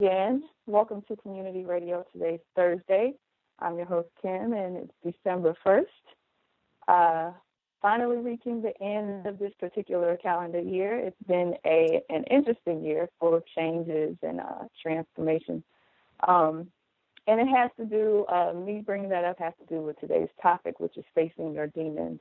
Again. Welcome to Community Radio. Today's Thursday. I'm your host, Kim, and it's December 1st. Finally reaching the end of this particular calendar year. It's been an interesting year full of changes and transformations. And it has to do, me bringing that up has to do with today's topic, which is facing your demons.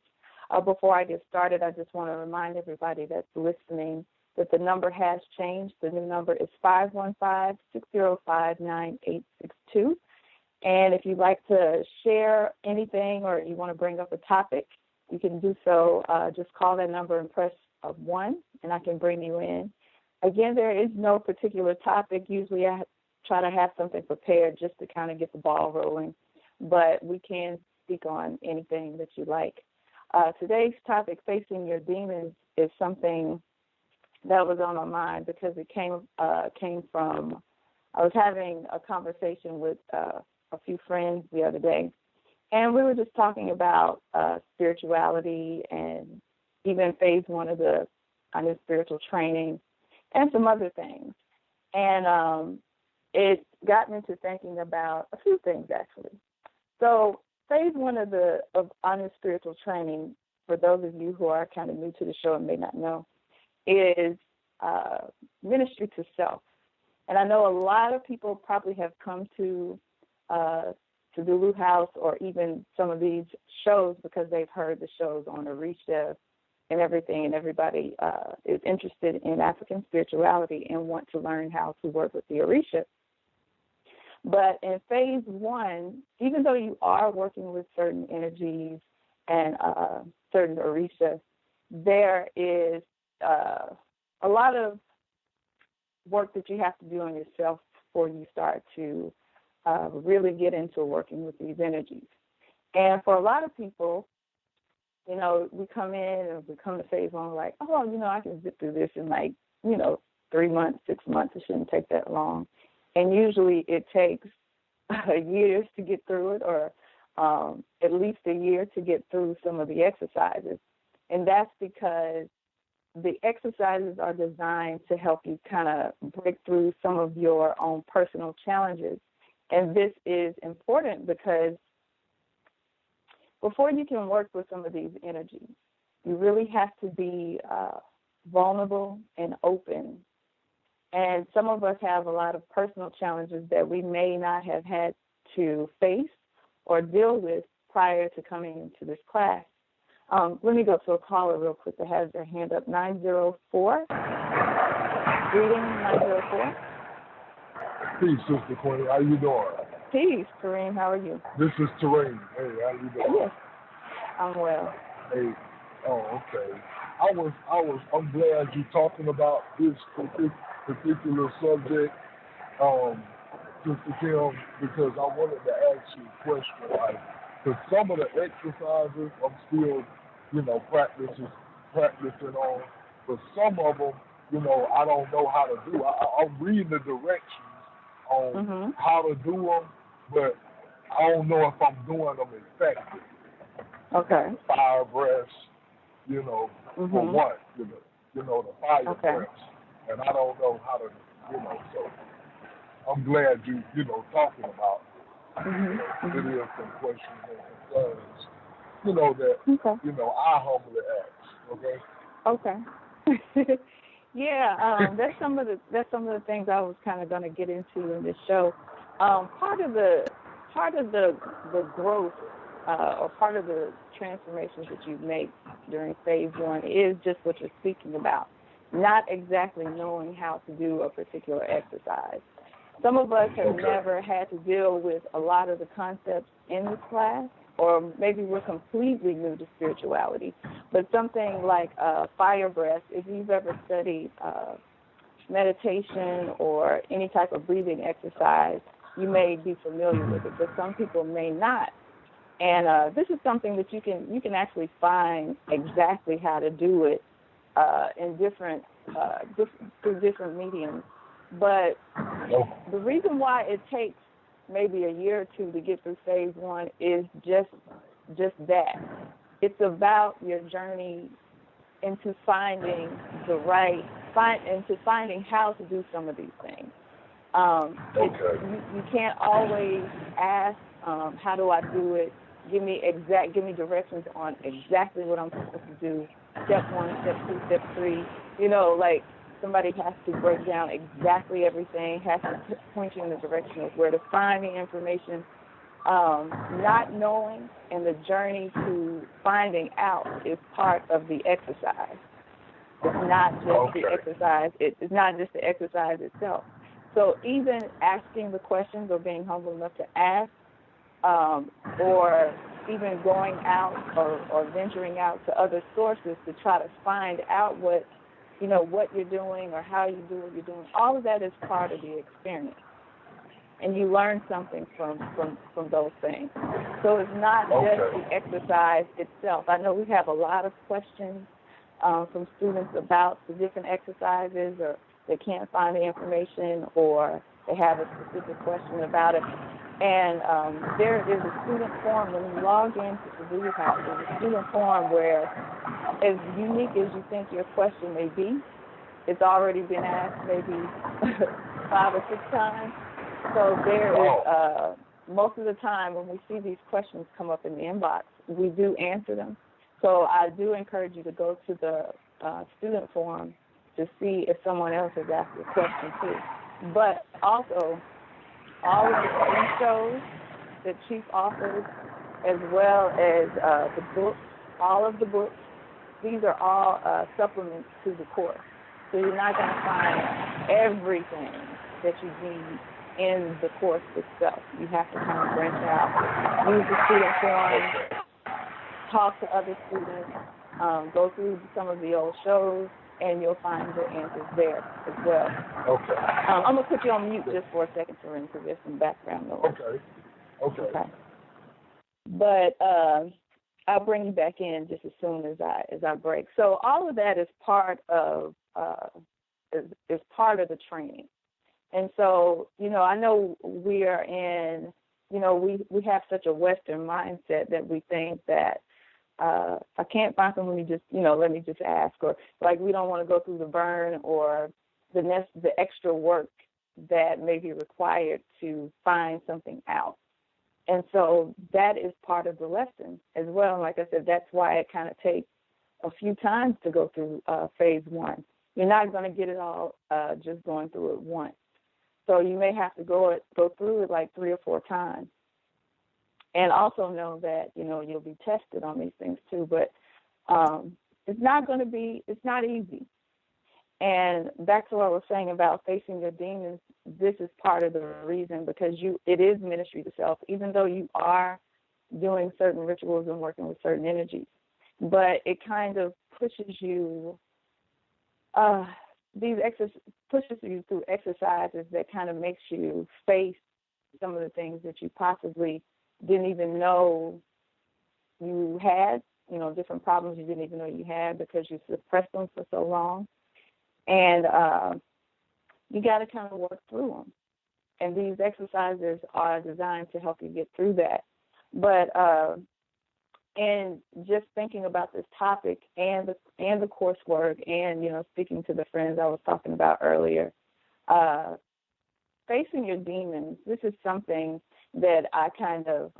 Before I get started, I just want to remind everybody that's listening that the number has changed. The new number is 515-605-9862. And if you'd like to share anything or you want to bring up a topic, you can do so. Just call that number and press 1, and I can bring you in. Again, there is no particular topic. Usually I try to have something prepared just to kind of get the ball rolling, but we can speak on anything that you like. Today's topic, facing your demons, is something that was on my mind because it came from, I was having a conversation with a few friends the other day, and we were just talking about spirituality and even phase 1 of the kind of spiritual training and some other things. And it got me to thinking about a few things, actually. So phase 1 of honest spiritual training, for those of you who are kind of new to the show and may not know, is ministry to self. And I know a lot of people probably have come to Dulu House or even some of these shows because they've heard the shows on Orisha and everything, and everybody is interested in African spirituality and want to learn how to work with the Orisha. But in phase 1, even though you are working with certain energies and certain Orisha, there is a lot of work that you have to do on yourself before you start to really get into working with these energies. And for a lot of people, we come in and we come to phase 1 like, I can zip through this in 3 months, 6 months. It shouldn't take that long. And usually it takes years to get through it, or at least a year to get through some of the exercises. And that's because the exercises are designed to help you kind of break through some of your own personal challenges. And this is important because before you can work with some of these energies, you really have to be vulnerable and open. And some of us have a lot of personal challenges that we may not have had to face or deal with prior to coming into this class. Let me go to a caller real quick that has their hand up. 904. Greeting, 904. Peace, Sister Queen. How you doing? Peace, Kareem. How are you? This is Terrain. Hey, how you doing? Yes, I'm well. Hey, okay. I'm glad you're talking about this particular subject, Sister Kim, because I wanted to ask you a question. Like, because some of the exercises I'm still, practicing on, but some of them, I don't know how to do. I'm reading the directions on how to do them, but I don't know if I'm doing them effective. Okay. Fire breaths, for what, the fire breaths, and I don't know how to, so I'm glad you, talking about, it is some questions and concerns, that, I humbly ask, okay? Okay. Yeah, that's some of the things I was kind of going to get into in this show. Part of the growth or part of the transformations that you make during phase 1 is just what you're speaking about, not exactly knowing how to do a particular exercise. Some of us have never had to deal with a lot of the concepts in this class, or maybe we're completely new to spirituality. But something like fire breath, if you've ever studied meditation or any type of breathing exercise, you may be familiar with it, but some people may not. And this is something that you can actually find exactly how to do it in through different mediums. But the reason why it takes maybe a year or two to get through phase 1 is just that. It's about your journey into finding finding how to do some of these things. You can't always ask, how do I do it? Give me directions on exactly what I'm supposed to do. Step 1, step 2, step 3. Like somebody has to break down exactly everything, has to point you in the direction of where to find the information. Not knowing and the journey to finding out is part of the exercise. It's not just the exercise. It's not just the exercise itself. So even asking the questions or being humble enough to ask, or even going out or venturing out to other sources to try to find out what you're doing or how you do what you're doing, all of that is part of the experience. And you learn something from those things. So it's not just the exercise itself. I know we have a lot of questions from students about the different exercises, or they can't find the information, or they have a specific question about it. And there is a student forum. When you log into the Google House, there's a student forum where, as unique as you think your question may be, it's already been asked maybe 5 or 6 times. So there is, most of the time when we see these questions come up in the inbox, we do answer them. So I do encourage you to go to the student forum to see if someone else has asked a question too. But also, all of the free shows that Chief offers, as well as the books, all of the books, these are all supplements to the course. So you're not going to find everything that you need in the course itself. You have to kind of branch out, use the student forum, talk to other students, go through some of the old shows, and you'll find your answers there as well. Okay. I'm going to put you on mute just for a second, Corinne, because there's some background noise. Okay. But I'll bring you back in just as soon as I break. So all of that is part of the training. And so, I know we are in, we have such a Western mindset that we think that I can't find someone, let me just ask, or like we don't want to go through the burn or the extra work that may be required to find something out. And so that is part of the lesson as well. And like I said, that's why it kind of takes a few times to go through phase 1. You're not going to get it all just going through it once. So you may have to go through it like 3 or 4 times. And also know that, you'll be tested on these things too. But it's not easy. And back to what I was saying about facing your demons, this is part of the reason, because it is ministry to self, even though you are doing certain rituals and working with certain energies. But it kind of pushes you, pushes you through exercises that kind of makes you face some of the things that you possibly didn't even know you had, different problems you didn't even know you had because you suppressed them for so long. And you got to kind of work through them. And these exercises are designed to help you get through that. But and just thinking about this topic and the coursework and, speaking to the friends I was talking about earlier, facing your demons, this is something that I kind of,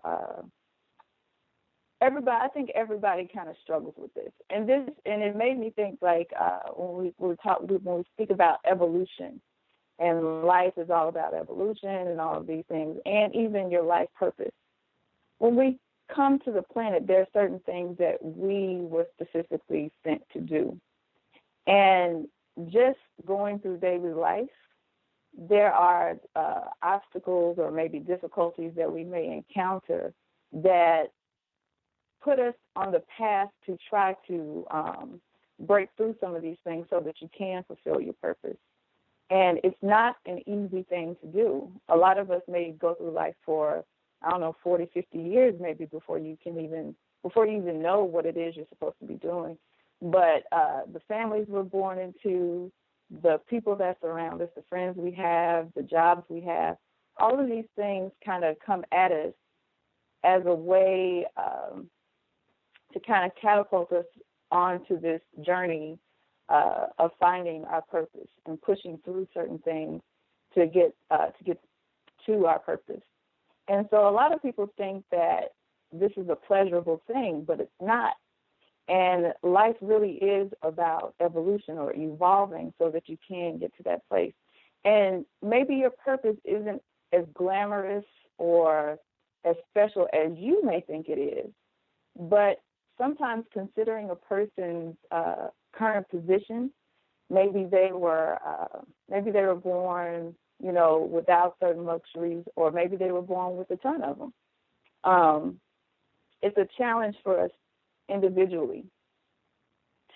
I think everybody kind of struggles with this. And it made me think, like, when we speak about evolution, and life is all about evolution and all of these things, and even your life purpose. When we come to the planet, there are certain things that we were specifically sent to do. And just going through daily life, there are obstacles or maybe difficulties that we may encounter that put us on the path to try to break through some of these things so that you can fulfill your purpose. And it's not an easy thing to do. A lot of us may go through life for, 40, 50 years maybe before you even know what it is you're supposed to be doing. But the families we're born into, the people that surround us, the friends we have, the jobs we have, all of these things kind of come at us as a way to kind of catapult us onto this journey of finding our purpose and pushing through certain things to get to our purpose. And so a lot of people think that this is a pleasurable thing, but it's not. And life really is about evolution or evolving so that you can get to that place. And maybe your purpose isn't as glamorous or as special as you may think it is, but sometimes considering a person's current position, maybe they were born, without certain luxuries, or maybe they were born with a ton of them. It's a challenge for us individually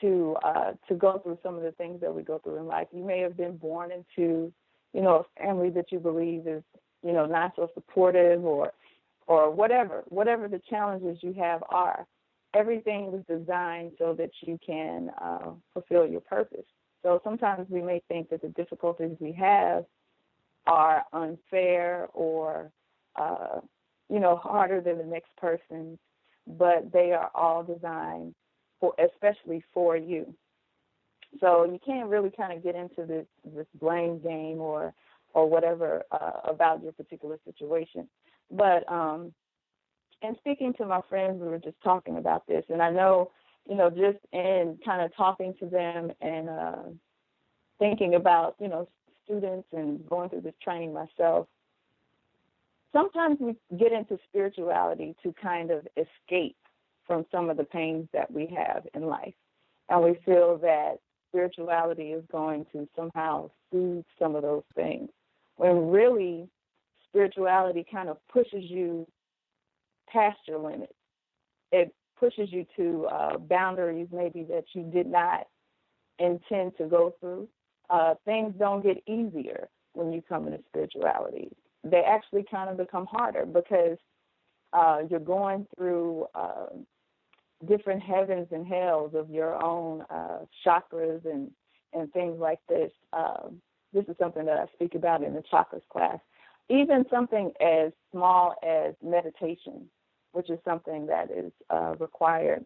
to go through some of the things that we go through in life. You may have been born into, a family that you believe is, not so supportive, or whatever the challenges you have are. Everything was designed so that you can fulfill your purpose. So sometimes we may think that the difficulties we have are unfair or, harder than the next person, but they are all designed especially for you. So you can't really kind of get into this blame game or whatever about your particular situation. But in speaking to my friends, we were just talking about this, and I know, just in kind of talking to them and thinking about, students and going through this training myself, sometimes we get into spirituality to kind of escape from some of the pains that we have in life. And we feel that spirituality is going to somehow soothe some of those things, when really spirituality kind of pushes you past your limits. It pushes you to boundaries maybe that you did not intend to go through. Things don't get easier when you come into spirituality. They actually kind of become harder because you're going through different heavens and hells of your own chakras and things like this. This is something that I speak about in the chakras class. Even something as small as meditation, which is something that is required,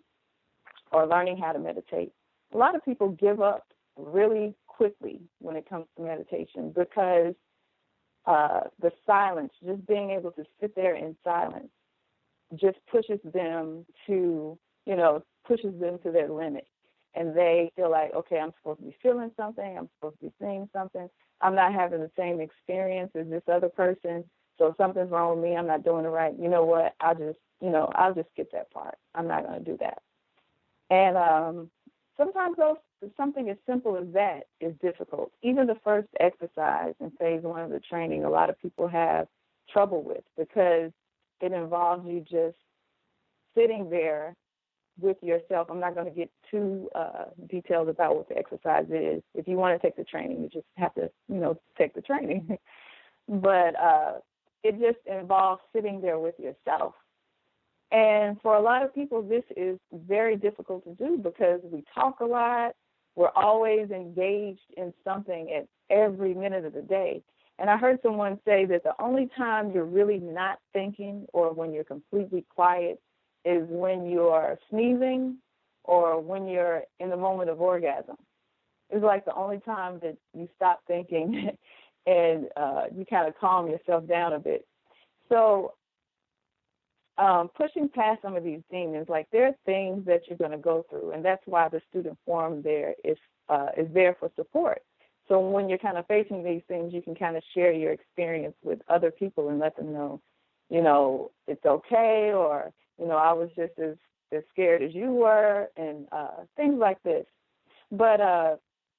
or learning how to meditate. A lot of people give up really quickly when it comes to meditation because the silence, just being able to sit there in silence, just pushes them to their limit. And they feel like, okay, I'm supposed to be feeling something, I'm supposed to be seeing something. I'm not having the same experience as this other person, so something's wrong with me, I'm not doing it right. You know what, I'll just skip that part. I'm not going to do that. And sometimes something as simple as that is difficult. Even the first exercise in phase 1 of the training, a lot of people have trouble with because it involves you just sitting there with yourself. I'm not going to get too detailed about what the exercise is. If you want to take the training, you just have to, take the training. But it just involves sitting there with yourself. And for a lot of people, this is very difficult to do because we talk a lot. We're always engaged in something at every minute of the day. And I heard someone say that the only time you're really not thinking or when you're completely quiet is when you're sneezing or when you're in the moment of orgasm. It's like the only time that you stop thinking and you kind of calm yourself down a bit. So pushing past some of these demons, like there are things that you're going to go through, and that's why the student forum there is there for support. So when you're kind of facing these things, you can kind of share your experience with other people and let them know, it's okay, or, I was just as scared as you were, and things like this. But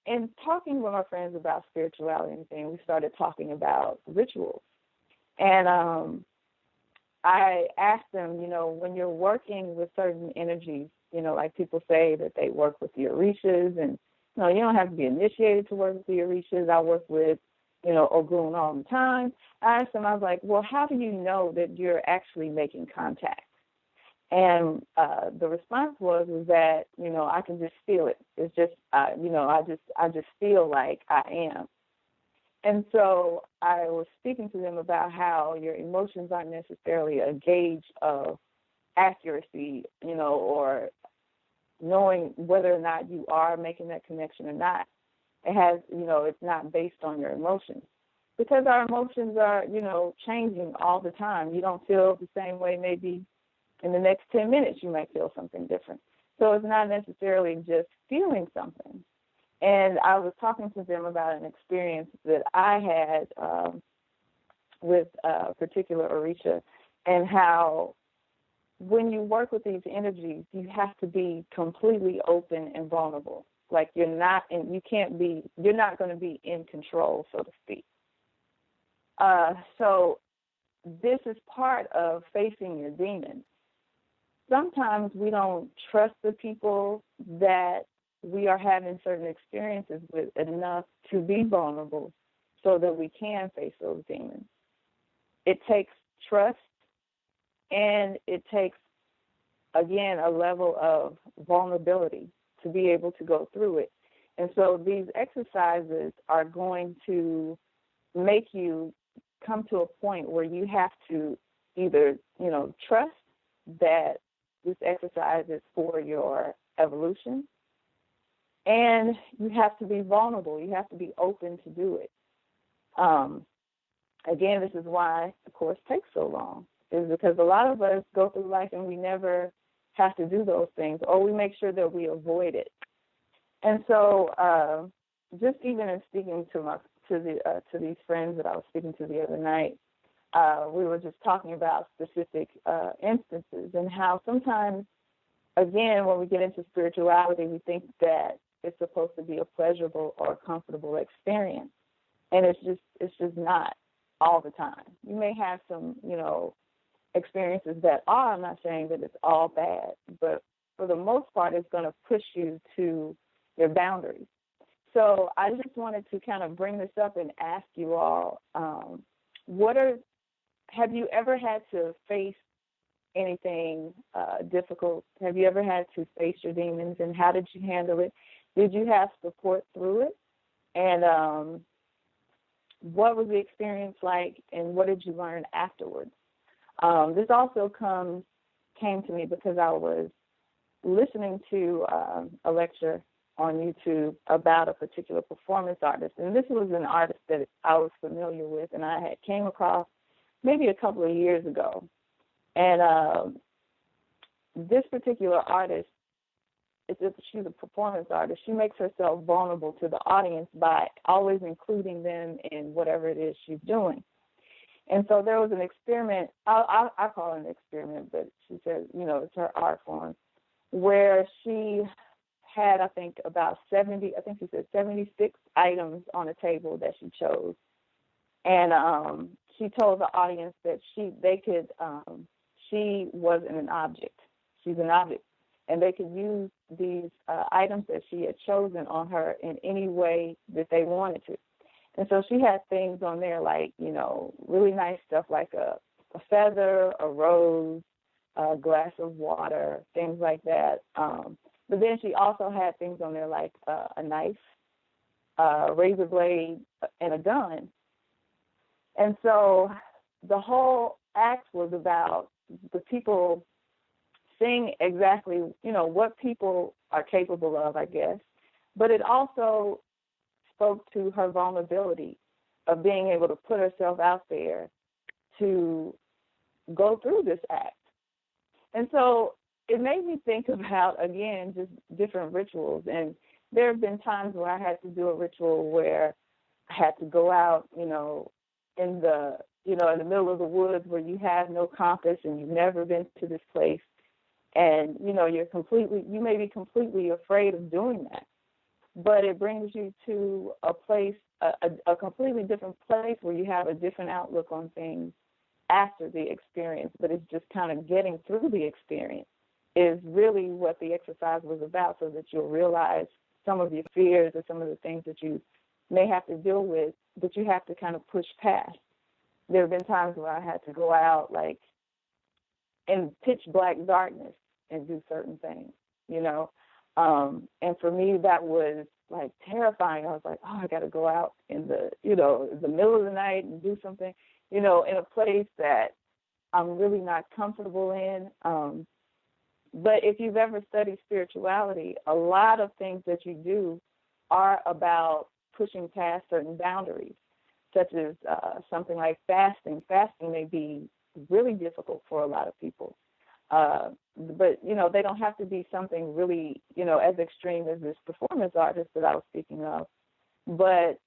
in talking with my friends about spirituality and things, we started talking about rituals. And I asked them, when you're working with certain energies, like people say that they work with the Orishas, and, you don't have to be initiated to work with the Orishas. I work with, Ogun all the time. I asked them, I was like, well, how do you know that you're actually making contact? And the response was that, I can just feel it. It's just, I just feel like I am. And so I was speaking to them about how your emotions aren't necessarily a gauge of accuracy, or knowing whether or not you are making that connection or not. It has, it's not based on your emotions. because our emotions are, changing all the time. You don't feel the same way maybe in the next 10 minutes you might feel something different. So it's not necessarily just feeling something. And I was talking to them about an experience that I had with a particular Orisha, and how when you work with these energies, you have to be completely open and vulnerable. Like you're not going to be in control, so to speak. So this is part of facing your demons. Sometimes we don't trust the people that we are having certain experiences with enough to be vulnerable so that we can face those demons. It takes trust, and it takes, again, a level of vulnerability to be able to go through it. And so these exercises are going to make you come to a point where you have to either, trust that this exercise is for your evolution, and you have to be vulnerable. You have to be open to do it. Again, this is why the course takes so long, is because a lot of us go through life and we never have to do those things, or we make sure that we avoid it. And so just even in speaking to these friends that I was speaking to the other night, we were just talking about specific instances, and how sometimes, again, when we get into spirituality, we think that it's supposed to be a pleasurable or a comfortable experience, and it's just not all the time. You may have some, experiences that are. I'm not saying that it's all bad, but for the most part, it's going to push you to your boundaries. So I just wanted to kind of bring this up and ask you all, have you ever had to face anything difficult? Have you ever had to face your demons, and how did you handle it? Did you have support through it? And what was the experience like, and what did you learn afterwards? This also came to me because I was listening to a lecture on YouTube about a particular performance artist, and this was an artist that I was familiar with, and I had came across maybe a couple of years ago. And this particular artist, she's a performance artist. She makes herself vulnerable to the audience by always including them in whatever it is she's doing. And so there was an experiment, I call it an experiment, but she says, it's her art form, where she had, I think, about 76 items on a table that she chose. And she told the audience that she was an object. She's an object. And they could use these items that she had chosen on her in any way that they wanted to. And so she had things on there like, really nice stuff like a feather, a rose, a glass of water, things like that. But then she also had things on there like a knife, a razor blade, and a gun. And so the whole act was about the people seeing exactly, what people are capable of, I guess. But it also spoke to her vulnerability of being able to put herself out there to go through this act. And so it made me think about, again, just different rituals. And there have been times where I had to do a ritual where I had to go out, in the middle of the woods where you have no compass and you've never been to this place. And, you may be completely afraid of doing that. But it brings you to a place, a completely different place where you have a different outlook on things after the experience. But it's just kind of getting through the experience is really what the exercise was about, so that you'll realize some of your fears or some of the things that you may have to deal with, that you have to kind of push past. There have been times where I had to go out, like, in pitch black darkness and do certain things, and for me, that was, like, terrifying. I was like, I got to go out in the, the middle of the night and do something, in a place that I'm really not comfortable in. But if you've ever studied spirituality, a lot of things that you do are about pushing past certain boundaries. such as something like fasting. Fasting may be really difficult for a lot of people. But, they don't have to be something really, as extreme as this performance artist that I was speaking of. But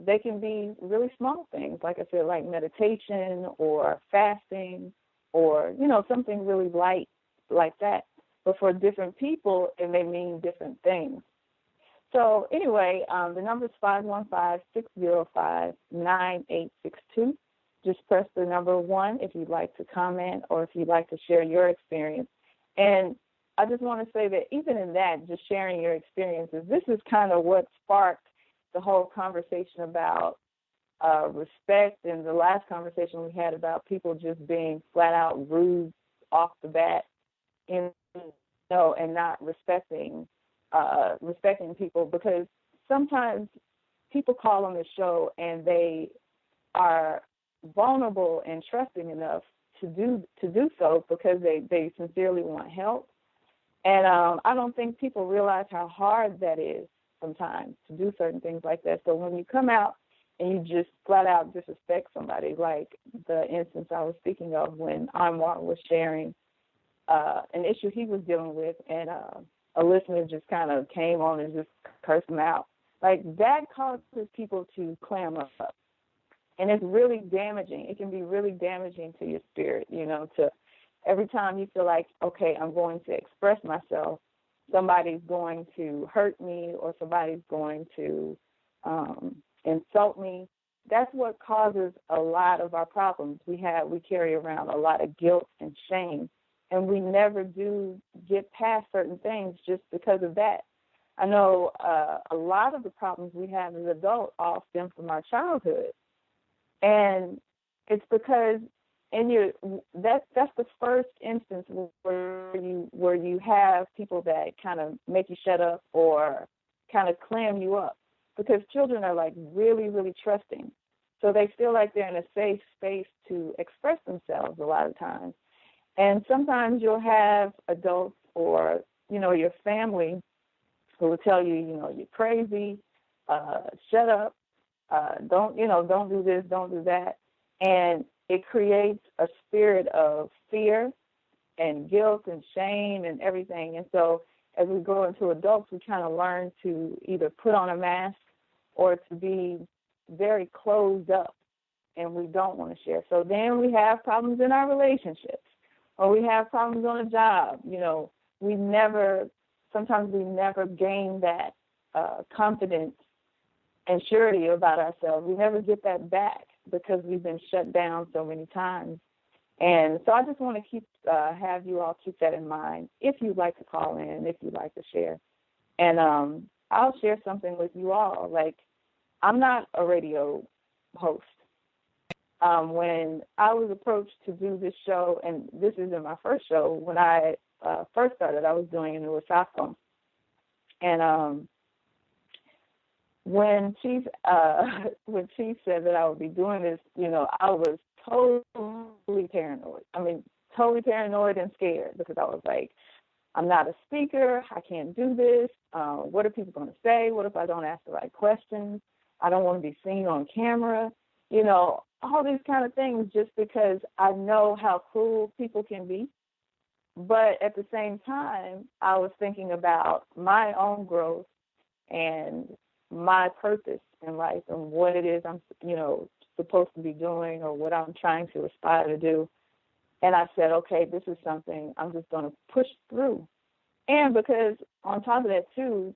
they can be really small things, like I said, like meditation or fasting or, something really light like that. But for different people, it may mean different things. So anyway, the number is 515-605-9862. Just press the number 1 if you'd like to comment or if you'd like to share your experience. And I just want to say that even in that, just sharing your experiences, this is kind of what sparked the whole conversation about respect, and the last conversation we had about people just being flat out rude off the bat, and not respecting people, because sometimes people call on the show and they are vulnerable and trusting enough to do so because they sincerely want help. And I don't think people realize how hard that is sometimes to do certain things like that. So when you come out and you just flat out disrespect somebody, like the instance I was speaking of when Anwar was sharing an issue he was dealing with, and a listener just kind of came on and just cursed him out, like that causes people to clam up. And it's really damaging. It can be really damaging to your spirit, to every time you feel like, okay, I'm going to express myself, somebody's going to hurt me or somebody's going to insult me. That's what causes a lot of our problems. We carry around a lot of guilt and shame, and we never do get past certain things just because of that. I know a lot of the problems we have as adults all stem from our childhood. And it's because that's the first instance where you have people that kind of make you shut up or kind of clam you up, because children are like really, really trusting. So they feel like they're in a safe space to express themselves a lot of times. And sometimes you'll have adults or, your family who will tell you, you're crazy, shut up, don't do this, don't do that. And it creates a spirit of fear and guilt and shame and everything. And so as we grow into adults, we kind of learn to either put on a mask or to be very closed up, and we don't want to share. So then we have problems in our relationships, or we have problems on a job. Sometimes we never gain that confidence and surety about ourselves. We never get that back because we've been shut down so many times. And so I just want to have you all keep that in mind if you'd like to call in, if you'd like to share. And I'll share something with you all. Like, I'm not a radio host. When I was approached to do this show, and this isn't my first show, when I first started, I was doing it in Wisconsin. And when Chief said that I would be doing this, I was totally paranoid. I mean, totally paranoid and scared, because I was like, I'm not a speaker. I can't do this. What are people going to say? What if I don't ask the right questions? I don't want to be seen on camera. All these kind of things, just because I know how cruel people can be. But at the same time, I was thinking about my own growth and my purpose in life and what it is I'm, supposed to be doing, or what I'm trying to aspire to do. And I said, okay, this is something I'm just going to push through. And because on top of that, too,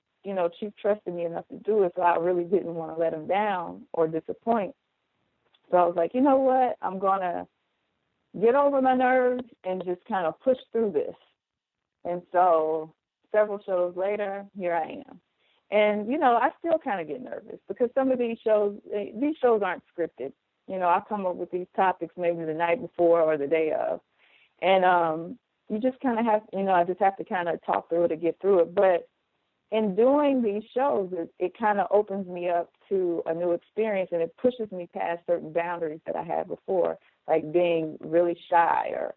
Chief trusted me enough to do it, so I really didn't want to let him down or disappoint. So I was like, you know what, I'm going to get over my nerves and just kind of push through this. And so several shows later, here I am. And, I still kind of get nervous because some of these shows aren't scripted. I come up with these topics maybe the night before or the day of. And you just kind of have, I just have to kind of talk through it to get through it. But in doing these shows, it kind of opens me up to a new experience, and it pushes me past certain boundaries that I had before, like being really shy or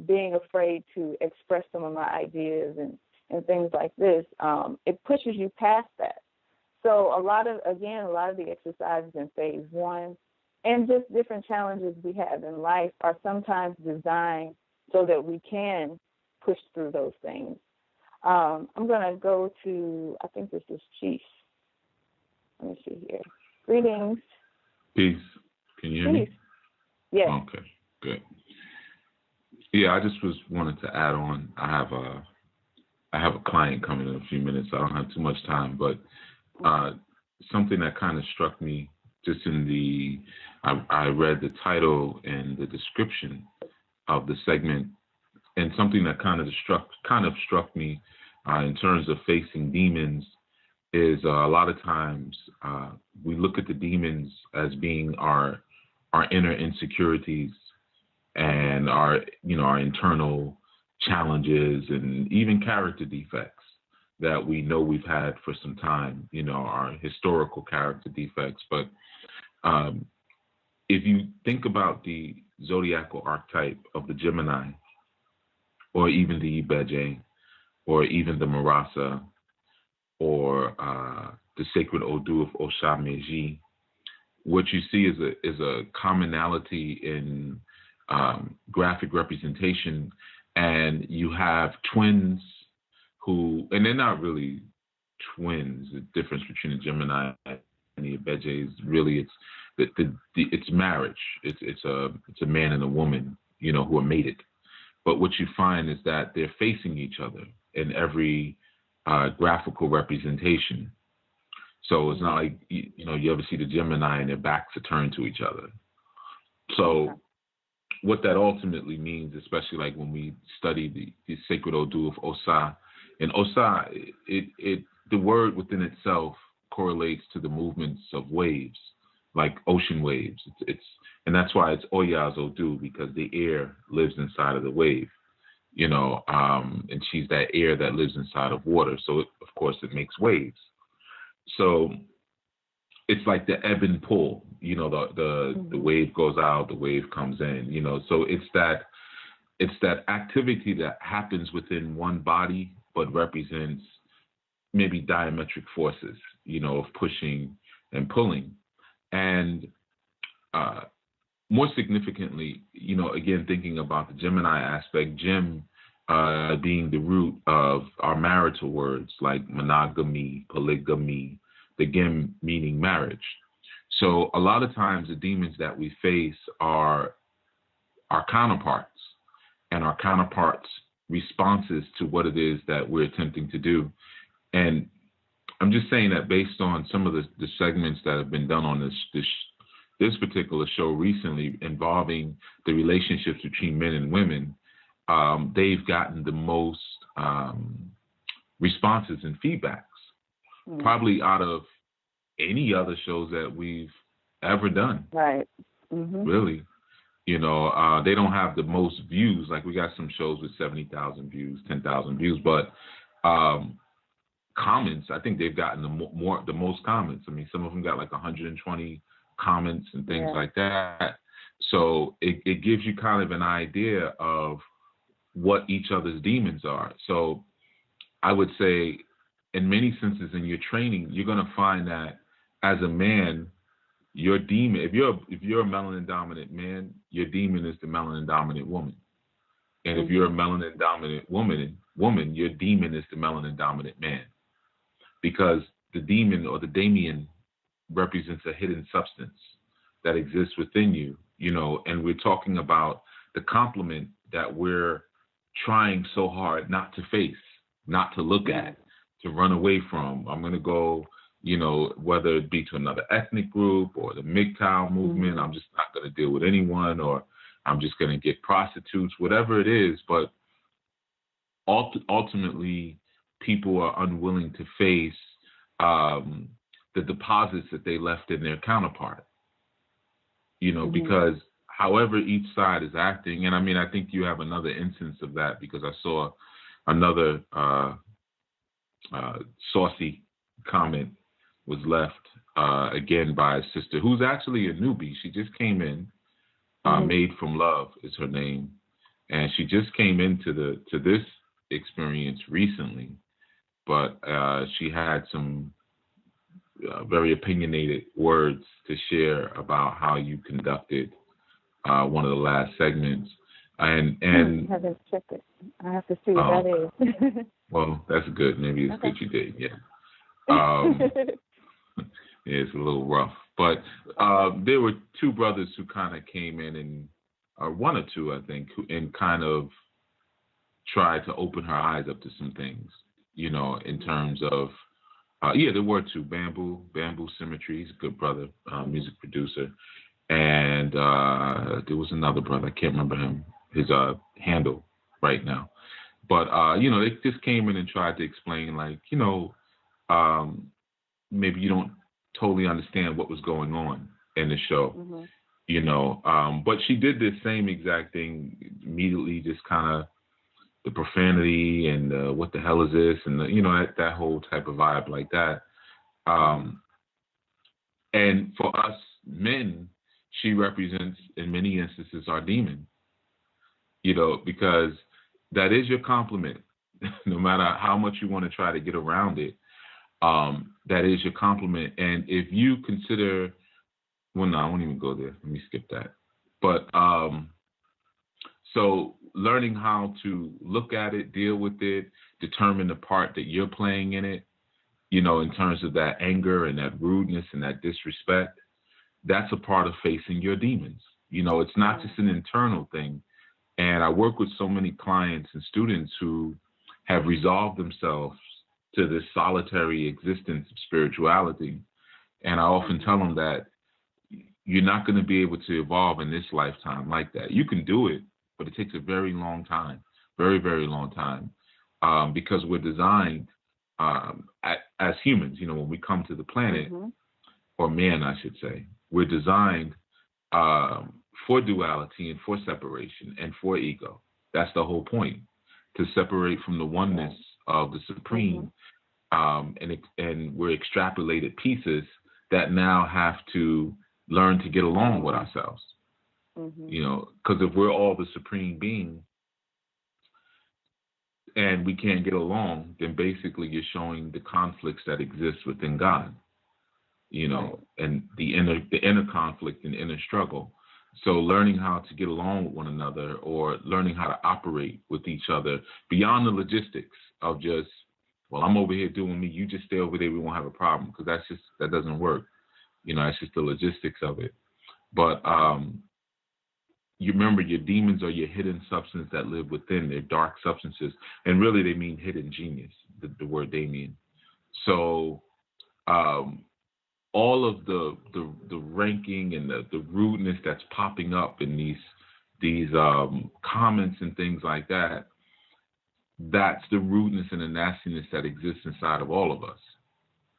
being afraid to express some of my ideas and things like this. It pushes you past that. So a lot of the exercises in phase one and just different challenges we have in life are sometimes designed so that we can push through those things. I'm going to go to, I think this is Chief. Let me see here. Greetings. Peace. Can you hear me? Yes. Okay, good. Yeah, I just wanted to add on. I have a client coming in a few minutes, so I don't have too much time, but something that kind of struck me just I read the title and the description of the segment, and something that kind of struck me in terms of facing demons is a lot of times we look at the demons as being our inner insecurities and our internal challenges and even character defects that we know we've had for some time, our historical character defects. But if you think about the zodiacal archetype of the Gemini, or even the Ibeje, or even the Marasa, or the sacred Odu of Osha-Meji, what you see is a commonality in graphic representation, and you have twins who, and they're not really twins. The difference between the Gemini and the Ibeje is really it's marriage. It's a man and a woman, who are mated. But what you find is that they're facing each other in every graphical representation. So it's not like, you ever see the Gemini and their backs are turned to each other. So what that ultimately means, especially like when we study the sacred Odu of Osa, and Osa, the word within itself correlates to the movements of waves, like ocean waves. And that's why it's Oya's Odu, because the air lives inside of the wave, and she's that air that lives inside of water. So of course it makes waves. So it's like the ebb and pull, the wave goes out, the wave comes in, so it's that activity that happens within one body, but represents maybe diametric forces, of pushing and pulling. And more significantly, again, thinking about the Gemini aspect, Gem being the root of our marital words like monogamy, polygamy, the Gem meaning marriage. So a lot of times the demons that we face are our counterparts, and our counterparts' responses to what it is that we're attempting to do. And I'm just saying that based on some of the segments that have been done on this particular show recently involving the relationships between men and women, they've gotten the most responses and feedbacks, probably out of any other shows that we've ever done. Right. Really. They don't have the most views. Like we got some shows with 70,000 views, 10,000 views, but comments, I think they've gotten the most comments. I mean, some of them got like 120 comments and things like that. So it gives you kind of an idea of what each other's demons are. So I would say, in many senses, in your training, you're going to find that as a man, your demon, if you're a melanin dominant man, your demon is the melanin dominant woman. And if you're a melanin dominant woman, your demon is the melanin dominant man. Because the demon or the daemon represents a hidden substance that exists within you, and we're talking about the complement that we're trying so hard not to face, not to look at, to run away from. I'm going to go, whether it be to another ethnic group or the MGTOW movement, I'm just not going to deal with anyone, or I'm just going to get prostitutes, whatever it is. But ultimately, people are unwilling to face the deposits that they left in their counterpart, because however each side is acting, and I mean, I think you have another instance of that, because I saw another saucy comment was left again by a sister who's actually a newbie. She just came in. Made from Love is her name, and she just came into this experience recently. But she had some very opinionated words to share about how you conducted one of the last segments. And I haven't checked it. I have to see what that is. Well, that's good. Maybe it's okay. good you did. Yeah. It's a little rough, but there were two brothers who kind of came in and, or one or two, I think, and kind of tried to open her eyes up to some things, you know, in terms of, there were two, Bamboo Symmetry, he's a good brother, music producer, and there was another brother, I can't remember his handle right now, but, you know, they just came in and tried to explain, like, you know, maybe you don't totally understand what was going on in the show, you know, but she did this same exact thing immediately, just kind of the profanity and what the hell is this, and you know, that whole type of vibe like that. And for us men, she represents in many instances our demon, you know, because that is your compliment, no matter how much you want to try to get around it. That is your compliment. And if you consider, well, no, I won't even go there. Let me skip that. But so learning how to look at it, deal with it, determine the part that you're playing in it, you know, in terms of that anger and that rudeness and that disrespect, that's a part of facing your demons. You know, it's not just an internal thing. And I work with so many clients and students who have resolved themselves to this solitary existence of spirituality. And I often tell them that you're not going to be able to evolve in this lifetime like that. You can do it, but it takes a very long time, very, very long time, because we're designed as humans, you know, when we come to the planet, or man, I should say, we're designed for duality and for separation and for ego. That's the whole point, to separate from the oneness of the Supreme. And we're extrapolated pieces that now have to learn to get along with ourselves. You know, because if we're all the Supreme Being and we can't get along, then basically you're showing the conflicts that exist within God, you know, and the inner conflict and inner struggle. So learning how to get along with one another, or learning how to operate with each other beyond the logistics of just, well, I'm over here doing me, you just stay over there, we won't have a problem, because that doesn't work. You know, that's just the logistics of it. But you remember, your demons are your hidden substance that live within. They're dark substances, and really they mean hidden genius, the word Damien. So all of the ranking and the rudeness that's popping up in these comments and things like that, that's the rudeness and the nastiness that exists inside of all of us,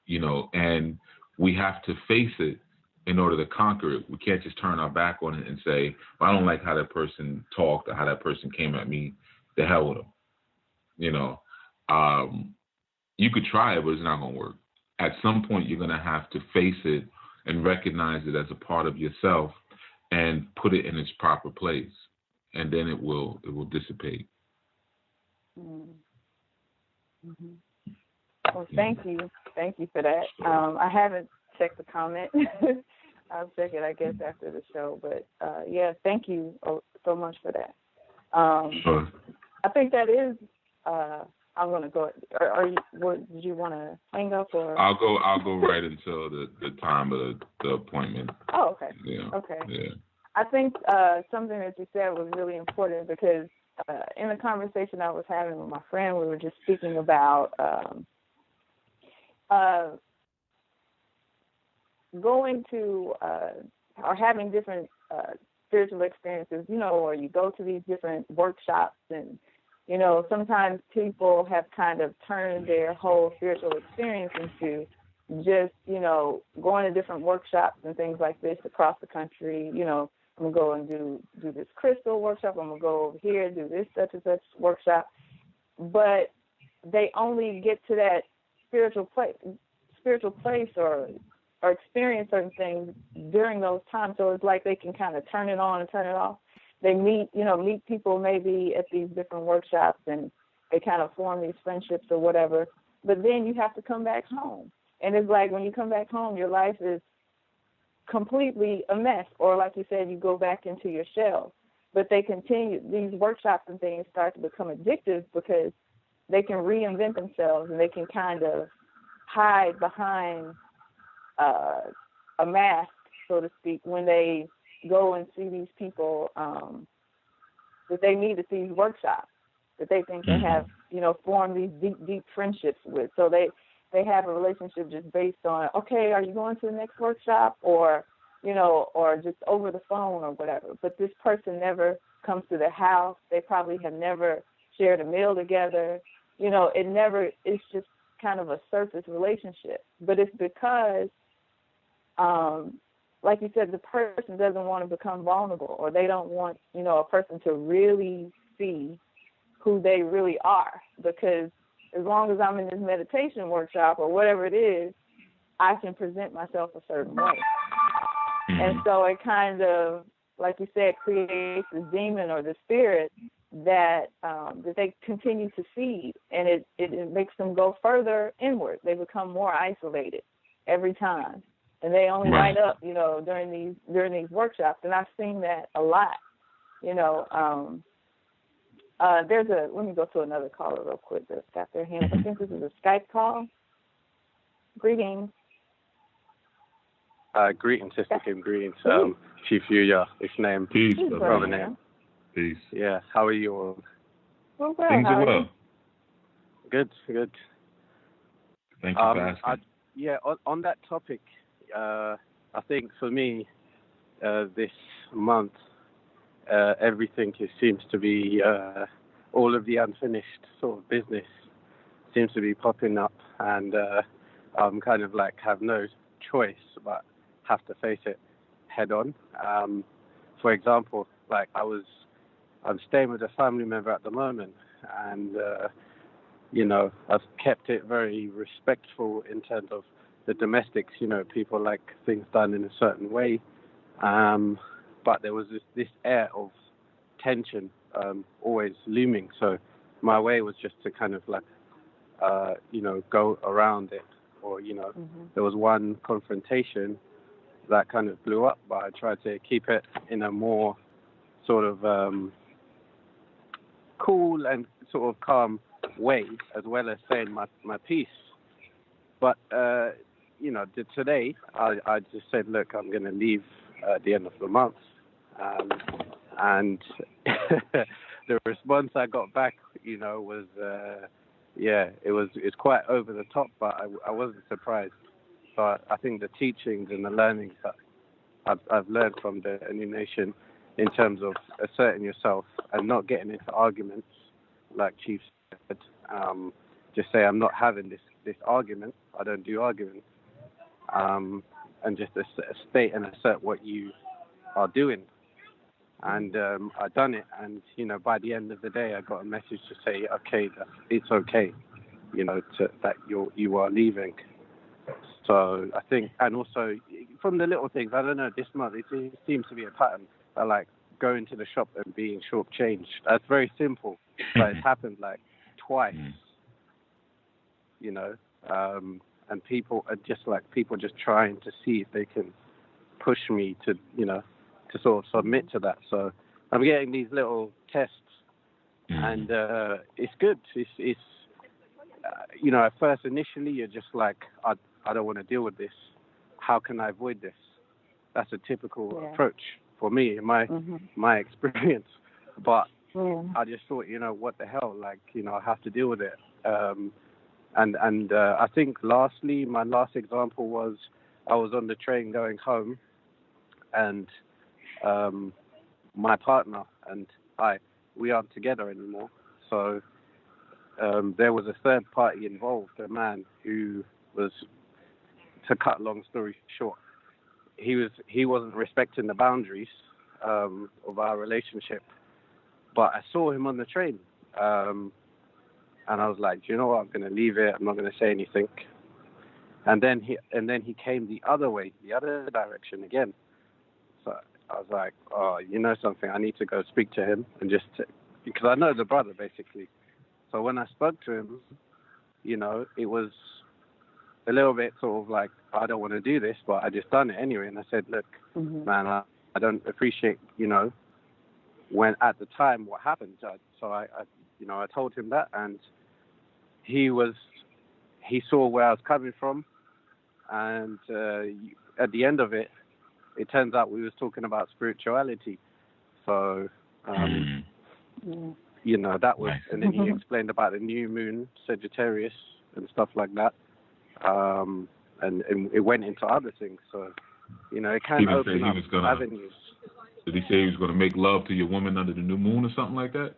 you know, and we have to face it in order to conquer it. We can't just turn our back on it and say, well, I don't like how that person talked or how that person came at me. The hell with them. You know, you could try it, but it's not going to work. At some point, you're going to have to face it and recognize it as a part of yourself and put it in its proper place. And then it will dissipate. Well, thank you. Thank you for that. I haven't checked the comment. I'll check it, I guess, after the show. But, yeah, thank you so much for that. Sure. I think that is, I'm going to go. Did you want to hang up? Or? I'll go right until the time of the appointment. Oh, okay. Yeah. Okay. Yeah. I think something that you said was really important, because in the conversation I was having with my friend, we were just speaking about going to or having different spiritual experiences, you know, or you go to these different workshops, and, you know, sometimes people have kind of turned their whole spiritual experience into just, you know, going to different workshops and things like this across the country. You know, I'm going to go and do this crystal workshop. I'm going to go over here, do this such and such workshop. But they only get to that spiritual place or experience certain things during those times. So it's like they can kind of turn it on and turn it off. They meet people maybe at these different workshops, and they kind of form these friendships or whatever. But then you have to come back home. And it's like when you come back home, your life is completely a mess. Or like you said, you go back into your shell. But they continue, these workshops and things start to become addictive because they can reinvent themselves and they can kind of hide behind a mask, so to speak, when they go and see these people that they meet at these workshops, that they think they have, formed these deep friendships with. So they have a relationship just based on, okay, are you going to the next workshop, or just over the phone or whatever. But this person never comes to their house. They probably have never shared a meal together. It's just kind of a surface relationship. But it's because, like you said, the person doesn't want to become vulnerable, or they don't want, a person to really see who they really are. Because as long as I'm in this meditation workshop or whatever it is, I can present myself a certain way. And so it kind of, like you said, creates this demon or the spirit that they continue to feed, and it makes them go further inward. They become more isolated every time, and they only light up, during these workshops. And I've seen that a lot. Let me go to another caller real quick that's got their hand up. I think this is a Skype call. Greetings. Greetings, Sister Kim. Greetings, Chief Yuya. His name. Peace, brother name. Peace. Yeah. How are you all? Well, Things are well. Good. Thank you for asking. On that topic, I think for me, this month, everything seems to be all of the unfinished sort of business seems to be popping up, and I'm kind of like have no choice but have to face it head on. For example, like I'm staying with a family member at the moment, and I've kept it very respectful in terms of the domestics. People like things done in a certain way, but there was this air of tension always looming. So my way was just to kind of like go around it, or there was one confrontation that kind of blew up, but I tried to keep it in a more sort of cool and sort of calm way, as well as saying my piece. But today I just said, look, I'm going to leave at the end of the month, and the response I got back, was it's quite over the top, but I wasn't surprised. So I think the teachings and the learnings that I've learned from the New Nation in terms of asserting yourself and not getting into arguments, like Chief said, just say, I'm not having this argument. I don't do arguments. And just state and assert what you are doing. And I done it, and by the end of the day, I got a message to say, okay, it's okay, that you are leaving. So I think, and also from the little things, I don't know, this month it seems to be a pattern. I like going to the shop and being shortchanged. That's very simple, but it's happened like twice. And people are just trying to see if they can push me to to sort of submit to that. So I'm getting these little tests, and it's good. It's at first initially you're just like, I don't want to deal with this. How can I avoid this? That's a typical approach for me in my experience. But I just thought, what the hell? Like, I have to deal with it. And I think lastly, my last example was I was on the train going home, and my partner and we aren't together anymore. So there was a third party involved, a man who was, to cut long story short, he wasn't respecting the boundaries of our relationship. But I saw him on the train, and I was like, do you know what? I'm going to leave it. I'm not going to say anything. And then he came the other way, the other direction again. So I was like, oh, you know something? I need to go speak to him and because I know the brother basically. So when I spoke to him, it was a little bit sort of like, I don't want to do this, but I just done it anyway. And I said, look, man, I don't appreciate, when at the time what happened. So I told him that, and he saw where I was coming from, and at the end of it, it turns out we was talking about spirituality. So, that was, and then he explained about the new moon, Sagittarius, and stuff like that. And it went into other things. So, it can open up avenues. Did he say he was going to make love to your woman under the new moon or something like that?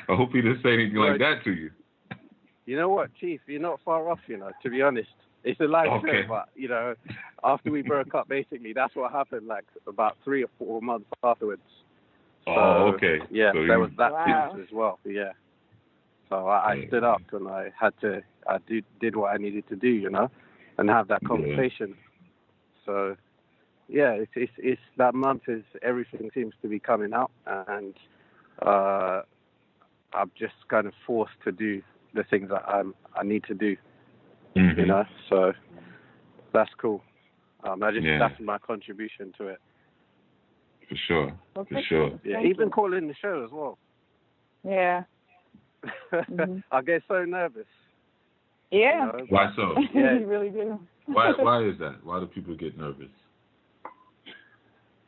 I hope he didn't say anything like that to you. You know what, Chief? You're not far off, to be honest. It's a live show, but, after we broke up, basically, that's what happened, like, about 3 or 4 months afterwards. So, okay. Yeah, so there was that piece as well, yeah. So I stood up and I did what I needed to do, and have that conversation. So, yeah, it's that month is everything seems to be coming out, and I'm just kind of forced to do the things that I need to do, So that's cool. That's my contribution to it. For sure, for sure. Yeah, even calling the show as well. Yeah. I get so nervous. Yeah. Why so? Yeah, you really do. Why is that? Why do people get nervous?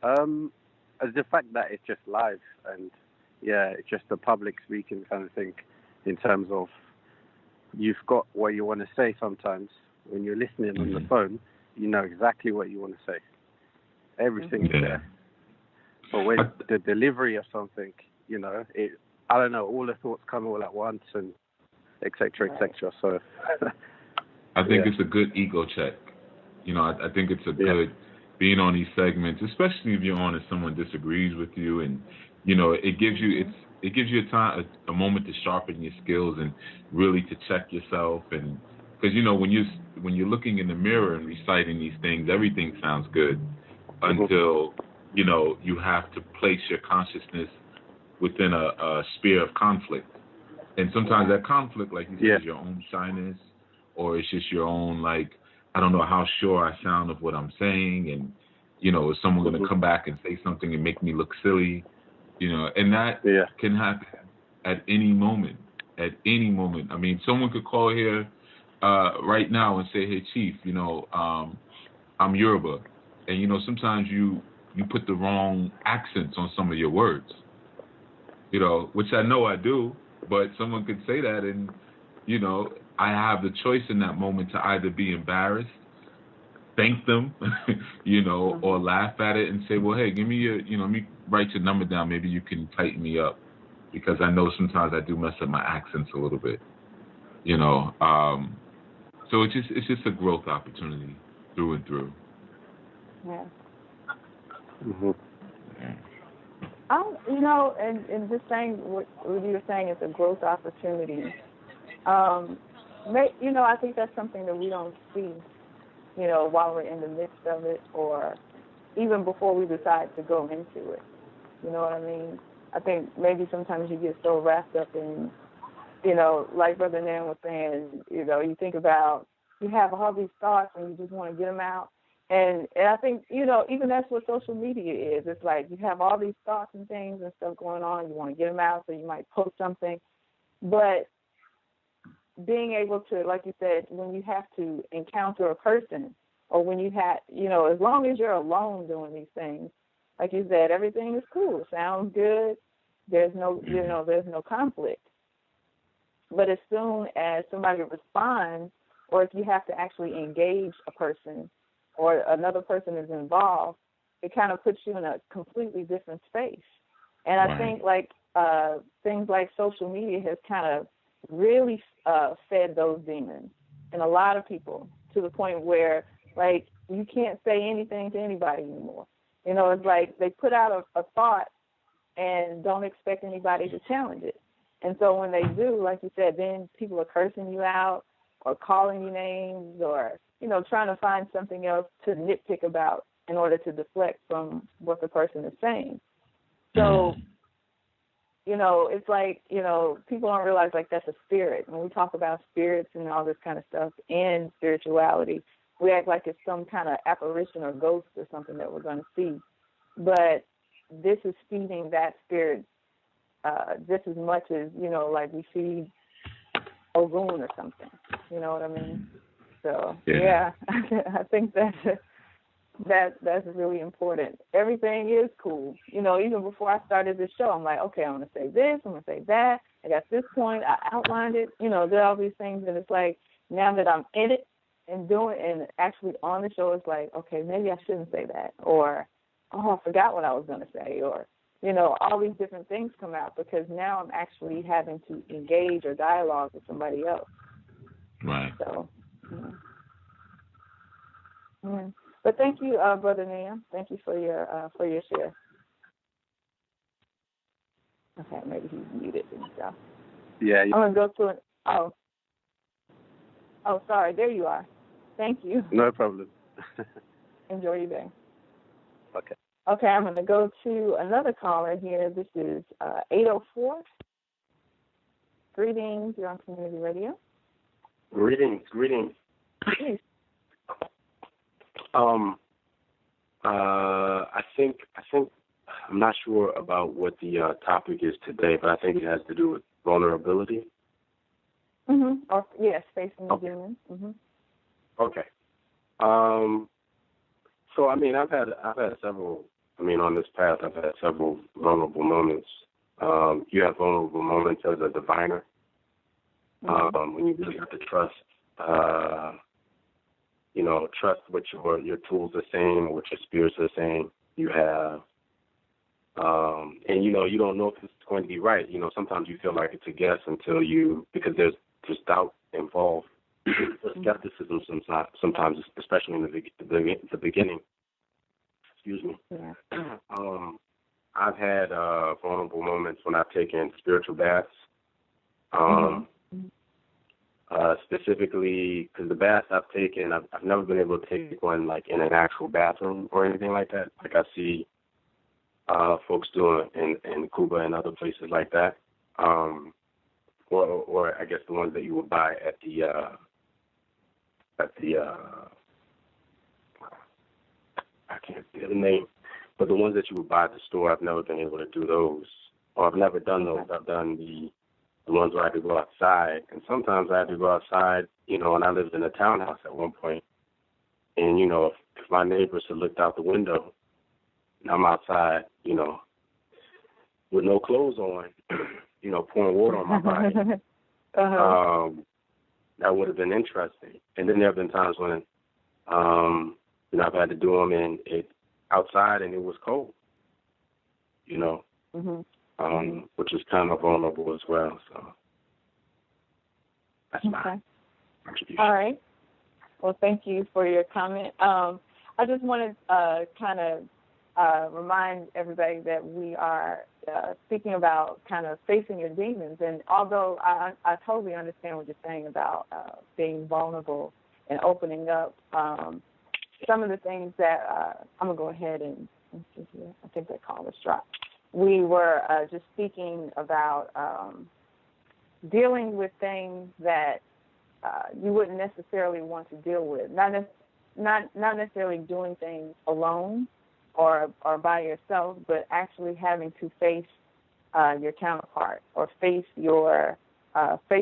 As the fact that it's just live, and it's just a public speaking kind of thing, in terms of you've got what you want to say. Sometimes when you're listening on the phone, you know exactly what you want to say. Everything's there. But when the delivery of something, I don't know, all the thoughts come all at once, and et cetera, et cetera. So I think it's a good ego check. I think it's a good being on these segments, especially if you're on and someone disagrees with you, and it gives you a moment to sharpen your skills and really to check yourself, and because when you're looking in the mirror and reciting these things, everything sounds good until you have to place your consciousness within a sphere of conflict, and sometimes that conflict, like you said, is your own shyness, or it's just your own, like, I don't know how sure I sound of what I'm saying, and is someone going to come back and say something and make me look silly, and that can happen at any moment. At any moment. I mean, someone could call here right now and say, "Hey, Chief, I'm Yoruba," and sometimes you put the wrong accents on some of your words, which I know I do, but someone could say that, and I have the choice in that moment to either be embarrassed, thank them, or laugh at it and say, well, hey, give me your, let me write your number down. Maybe you can tighten me up, because I know sometimes I do mess up my accents a little bit, So it's just a growth opportunity through and through. Yeah. Yeah. And just saying what you were saying is a growth opportunity. I think that's something that we don't see, while we're in the midst of it, or even before we decide to go into it. You know what I mean? I think maybe sometimes you get so wrapped up in, like Brother Nan was saying, you think about, you have all these thoughts and you just want to get them out. And I think, even that's what social media is. It's like you have all these thoughts and things and stuff going on. You want to get them out, so you might post something. But being able to, like you said, when you have to encounter a person, or when you have, as long as you're alone doing these things, like you said, everything is cool. Sounds good. There's no, there's no conflict. But as soon as somebody responds, or if you have to actually engage a person, or another person is involved, it kind of puts you in a completely different space. And I think things like social media has kind of really fed those demons in a lot of people, to the point where, like, you can't say anything to anybody anymore. It's like they put out a thought and don't expect anybody to challenge it. And so when they do, like you said, then people are cursing you out or calling you names, or trying to find something else to nitpick about in order to deflect from what the person is saying. So it's like, people don't realize like that's a spirit. When we talk about spirits and all this kind of stuff in spirituality, we act like it's some kind of apparition or ghost or something that we're going to see. But this is feeding that spirit just as much as, like we feed Ogun or something. You know what I mean? So, yeah I think that's really important. Everything is cool. Even before I started this show, I'm like, okay, I'm going to say this, I'm going to say that. I got this point, I outlined it. There are all these things, and it's like, now that I'm in it and doing and actually on the show, it's like, okay, maybe I shouldn't say that. Or, oh, I forgot what I was going to say. Or, all these different things come out because now I'm actually having to engage or dialogue with somebody else. Right. So, yeah. But thank you, Brother Nam. Thank you for your share. Okay, maybe he's muted himself. Yeah. I'm gonna go to Oh, sorry. There you are. Thank you. No problem. Enjoy your day. Okay. Okay, I'm gonna go to another caller here. This is 804. Greetings. You're on Community Radio. Greetings. Yes. I think I'm not sure about what the topic is today, but I think it has to do with vulnerability. Or yes, facing the demons. Okay. So I mean, I've had several. I mean, on this path, I've had several vulnerable moments. You have vulnerable moments as a diviner when you really have to trust. Trust what your tools are saying, what your spirits are saying. You have, and you don't know if it's going to be right. Sometimes you feel like it's a guess because there's doubt involved, skepticism sometimes, especially in the beginning. Excuse me. Yeah. I've had vulnerable moments when I've taken spiritual baths. Specifically, because the baths I've taken, I've never been able to take one like in an actual bathroom or anything like that. Like I see folks doing in Cuba and other places like that, or I guess the ones that you would buy at the I can't think of the name, but the ones that you would buy at the store, I've never been able to do those, or I've never done those. I've done the ones where I had to go outside, and sometimes I had to go outside, and I lived in a townhouse at one point, and, if my neighbors had looked out the window, and I'm outside, with no clothes on, pouring water on my body, that would have been interesting. And then there have been times when, I've had to do them outside, and it was cold, which is kind of vulnerable as well. So that's my contribution. All right. Well, thank you for your comment. I just want to kind of remind everybody that we are speaking about kind of facing your demons. And although I totally understand what you're saying about being vulnerable and opening up, some of the things that I'm going to go ahead and I think that call was dropped. We were just speaking about dealing with things that you wouldn't necessarily want to deal with. Not necessarily doing things alone or by yourself, but actually having to face your counterpart or face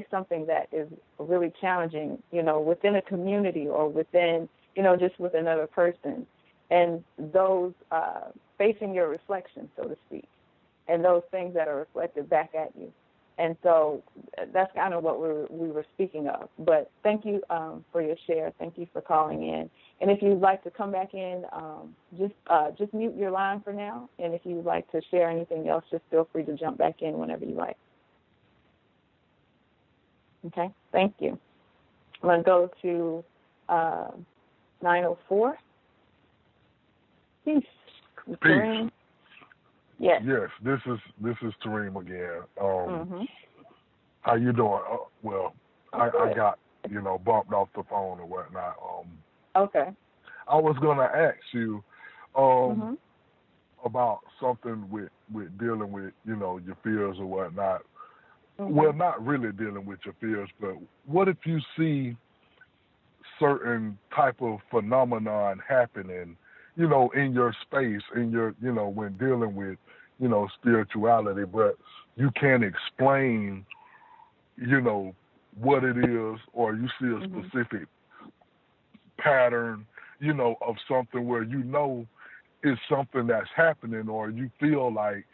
something that is really challenging, within a community or within, just with another person. And those facing your reflection, so to speak, and those things that are reflected back at you. And so that's kind of what we were speaking of. But thank you for your share. Thank you for calling in. And if you'd like to come back in, just mute your line for now. And if you'd like to share anything else, just feel free to jump back in whenever you like. Okay, thank you. I'm going to go to 904. Peace. Peace. Yes. Yes, this is Tareem again. How you doing? Well, I got bumped off the phone or whatnot. Okay. I was gonna ask you, about something with dealing with, your fears or whatnot. Mm-hmm. Well, not really dealing with your fears, but what if you see certain type of phenomenon happening, in your space, in your, when dealing with, spirituality, but you can't explain, what it is, or you see a specific pattern, of something where it's something that's happening, or you feel like,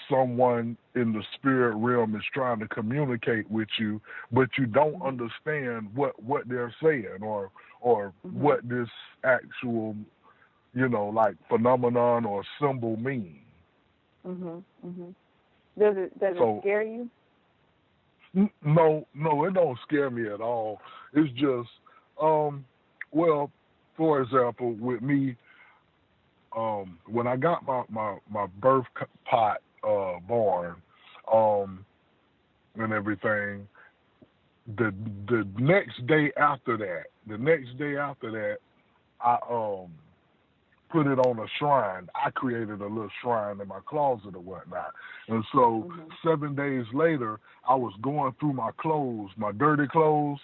someone in the spirit realm is trying to communicate with you, but you don't understand what they're saying, or what this actual, like phenomenon or symbol means. Does it scare you? No, it don't scare me at all. It's just, well, for example, with me, when I got my birth pot born, and everything, the next day after that, I put it on a shrine. I created a little shrine in my closet or whatnot. And so 7 days later, I was going through my clothes, my dirty clothes,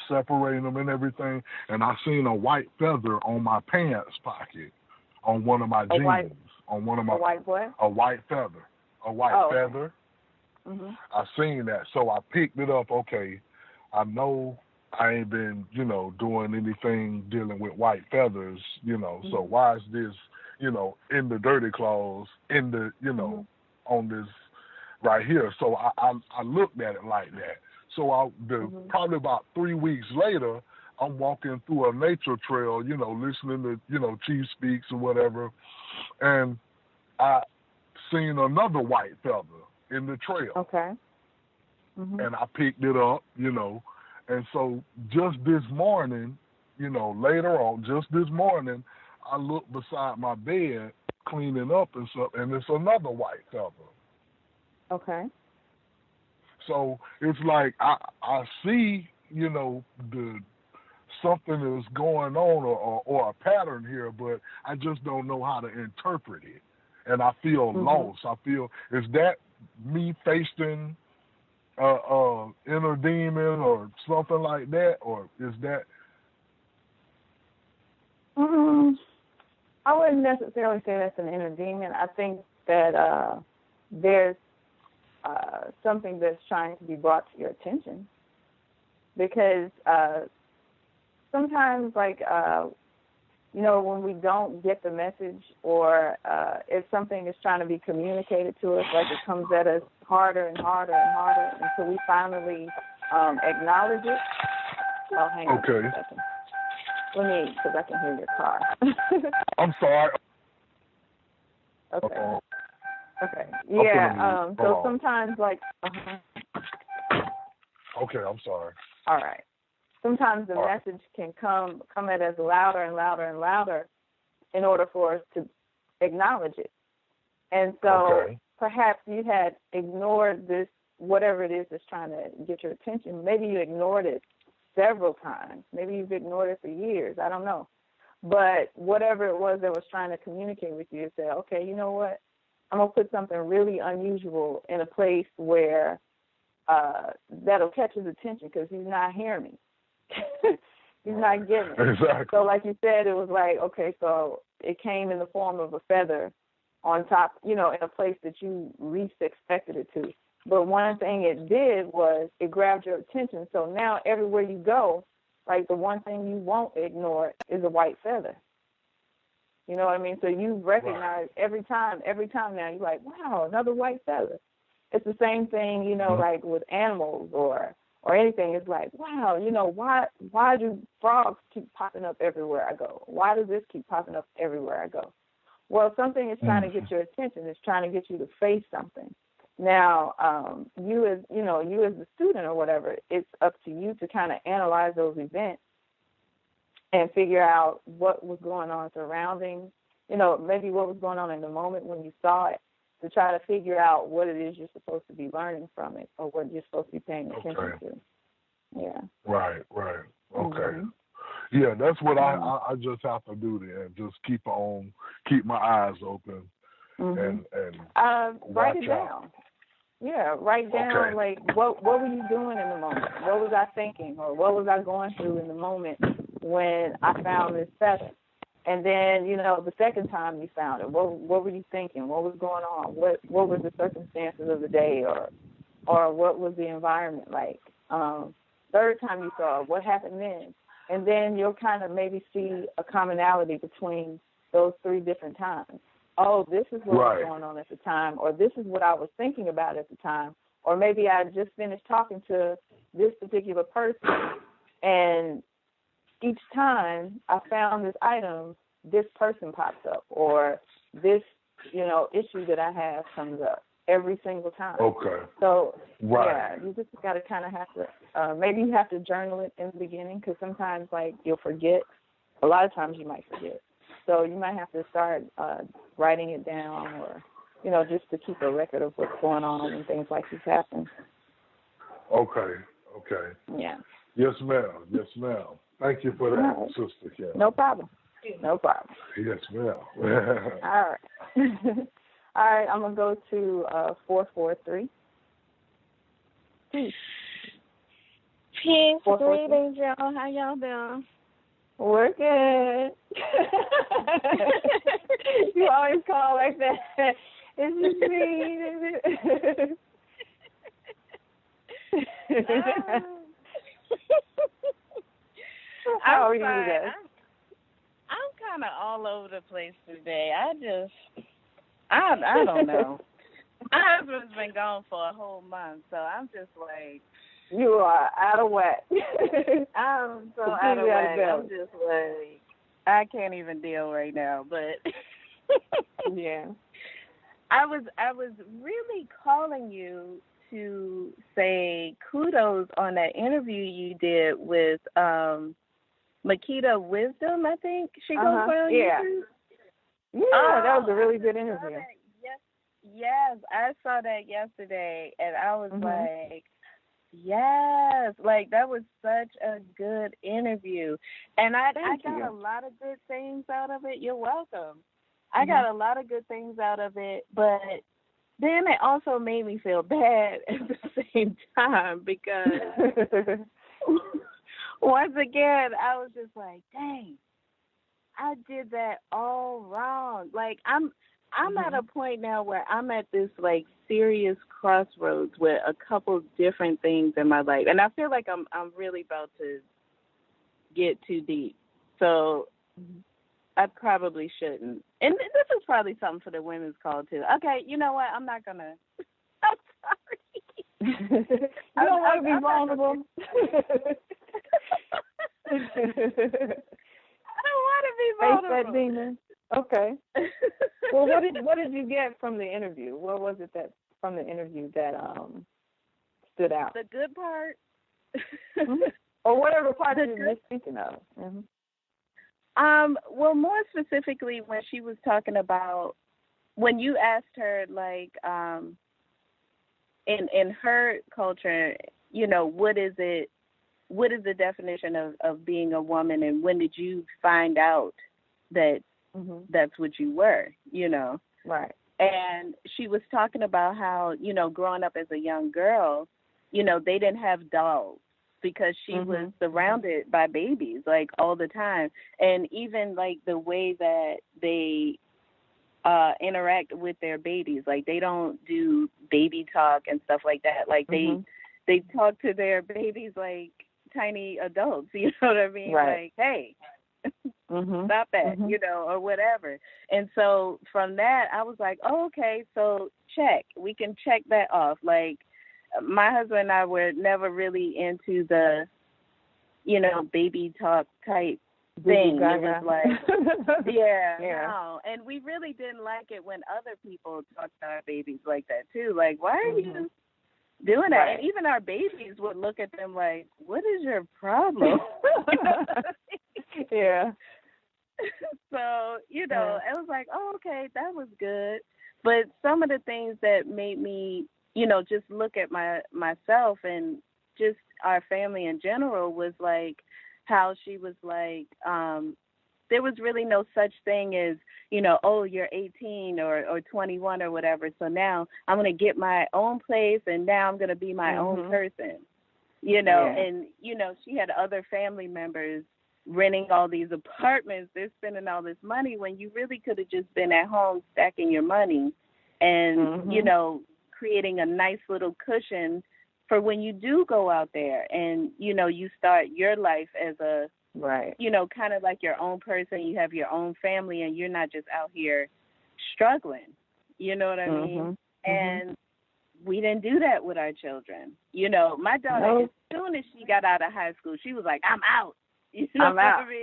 separating them and everything, and I seen a white feather on my pants pocket, on one of my jeans, on one of my a white feather. Feather. I seen that, so I picked it up. Okay, I know I ain't been, doing anything dealing with white feathers, so why is this, in the dirty clothes, in the, on this right here? So I looked at it like that. So probably about 3 weeks later, I'm walking through a nature trail, listening to, Chief Speaks or whatever, and I seen another white feather in the trail. Okay. And I picked it up, and so just this morning, later on, I looked beside my bed, cleaning up and stuff, and it's another white feather. Okay. So it's like I see, the something is going on or a pattern here, but I just don't know how to interpret it. And I feel lost. I feel, is that me facing inner demon or something like that, or is that? I wouldn't necessarily say that's an inner demon. I think that there's something that's trying to be brought to your attention, because sometimes, like, when we don't get the message, or if something is trying to be communicated to us, like, it comes at us harder and harder and harder until we finally acknowledge it. Oh, hang on for a second. Let me, because I can hear your car. I'm sorry. Okay. Okay. Yeah. So sometimes, like. Okay, I'm sorry. All right. Sometimes the message can come at us louder and louder and louder in order for us to acknowledge it. And so perhaps you had ignored this, whatever it is that's trying to get your attention. Maybe you ignored it several times. Maybe you've ignored it for years. I don't know. But whatever it was that was trying to communicate with you, say, okay, you know what? I'm going to put something really unusual in a place where that'll catch his attention, because he's not hearing me. He's not getting it. Exactly. So like you said, it was like, okay, so it came in the form of a feather on top, in a place that you least expected it to. But one thing it did was it grabbed your attention. So now everywhere you go, like, the one thing you won't ignore is a white feather. You know what I mean? So you recognize every time now, you're like, wow, another white feather. It's the same thing, like with animals or anything. It's like, wow, why do frogs keep popping up everywhere I go? Why does this keep popping up everywhere I go? Well, something is trying to get your attention. It's trying to get you to face something. Now, you as the student or whatever, it's up to you to kind of analyze those events and figure out what was going on surrounding, maybe what was going on in the moment when you saw it, to try to figure out what it is you're supposed to be learning from it, or what you're supposed to be paying attention to. Yeah. Right. Okay. Yeah, that's what I just have to do there. Just keep my eyes open, and write it out. down. Yeah, write down like what were you doing in the moment? What was I thinking, or what was I going through in the moment when I found this feather? And then, the second time you found it, what were you thinking? What was going on? What were the circumstances of the day, or what was the environment like? Third time you saw it, what happened then? And then you'll kind of maybe see a commonality between those three different times. Oh, this is what was going on at the time, or this is what I was thinking about at the time, or maybe I just finished talking to this particular person, and each time I found this item, this person pops up, or this, issue that I have comes up every single time. Okay. So, yeah, you just got to kind of have to, maybe you have to journal it in the beginning, because sometimes, like, you'll forget. A lot of times you might forget. So you might have to start writing it down, or, just to keep a record of what's going on and things like this happen. Okay. Yeah. Yes, ma'am. Thank you for that, Sister Kim. No problem. Yes, ma'am. All right. All right, I'm going to go to 443. Peace, greetings, y'all. How y'all doing? We're good. You always call like that. It's just me. How are you today? I'm kind of all over the place today. I don't know. My husband's been gone for a whole month, so I'm just like. You are out of whack. I'm so out of whack. I'm just like, I can't even deal right now. But yeah, I was really calling you to say kudos on that interview you did with Makita Wisdom. I think she goes on YouTube. Yeah, that was a really good interview. Yes, I saw that yesterday, and I was like. Yes, like that was such a good interview. And I got a lot of good things out of it. You're welcome. I got a lot of good things out of it, but then it also made me feel bad at the same time because once again, I was just like, dang, I did that all wrong. Like I'm at a point now where I'm at this like serious crossroads with a couple different things in my life, and I feel like I'm really about to get too deep. So I probably shouldn't. And this is probably something for the women's call too. Okay, you know what? I'm not gonna. I'm sorry. I don't want to be vulnerable. I don't want to be vulnerable. Face that demon. Okay. Well, what did you get from the interview? What was it that from the interview that stood out? The good part. Or whatever part you were thinking of. Well, more specifically, when she was talking about when you asked her, like, in her culture, what is it? What is the definition of being a woman, and when did you find out that that's what you were, Right. And she was talking about how, growing up as a young girl, they didn't have dolls because she was surrounded by babies, like, all the time. And even, like, the way that they interact with their babies, like, they don't do baby talk and stuff like that. Like, they talk to their babies like tiny adults, you know what I mean? Right. Like, hey, stop that, or whatever. And so from that, I was like, oh, okay, so check. We can check that off. Like, my husband and I were never really into the, baby talk type thing. It was like, no. And we really didn't like it when other people talked to our babies like that, too. Like, why are you doing that? Right. And even our babies would look at them like, what is your problem? Yeah. So, it was like, oh, okay, that was good. But some of the things that made me, just look at myself and just our family in general was like, how she was like, there was really no such thing as, oh, you're 18 or 21 or whatever. So now I'm going to get my own place and now I'm going to be my own person, and, she had other family members renting all these apartments. They're spending all this money when you really could have just been at home stacking your money and, creating a nice little cushion for when you do go out there and, you start your life as a, right, kind of like your own person. You have your own family and you're not just out here struggling. You know what I mean? And we didn't do that with our children. My daughter, as soon as she got out of high school, she was like, I'm out. I'm out. I mean?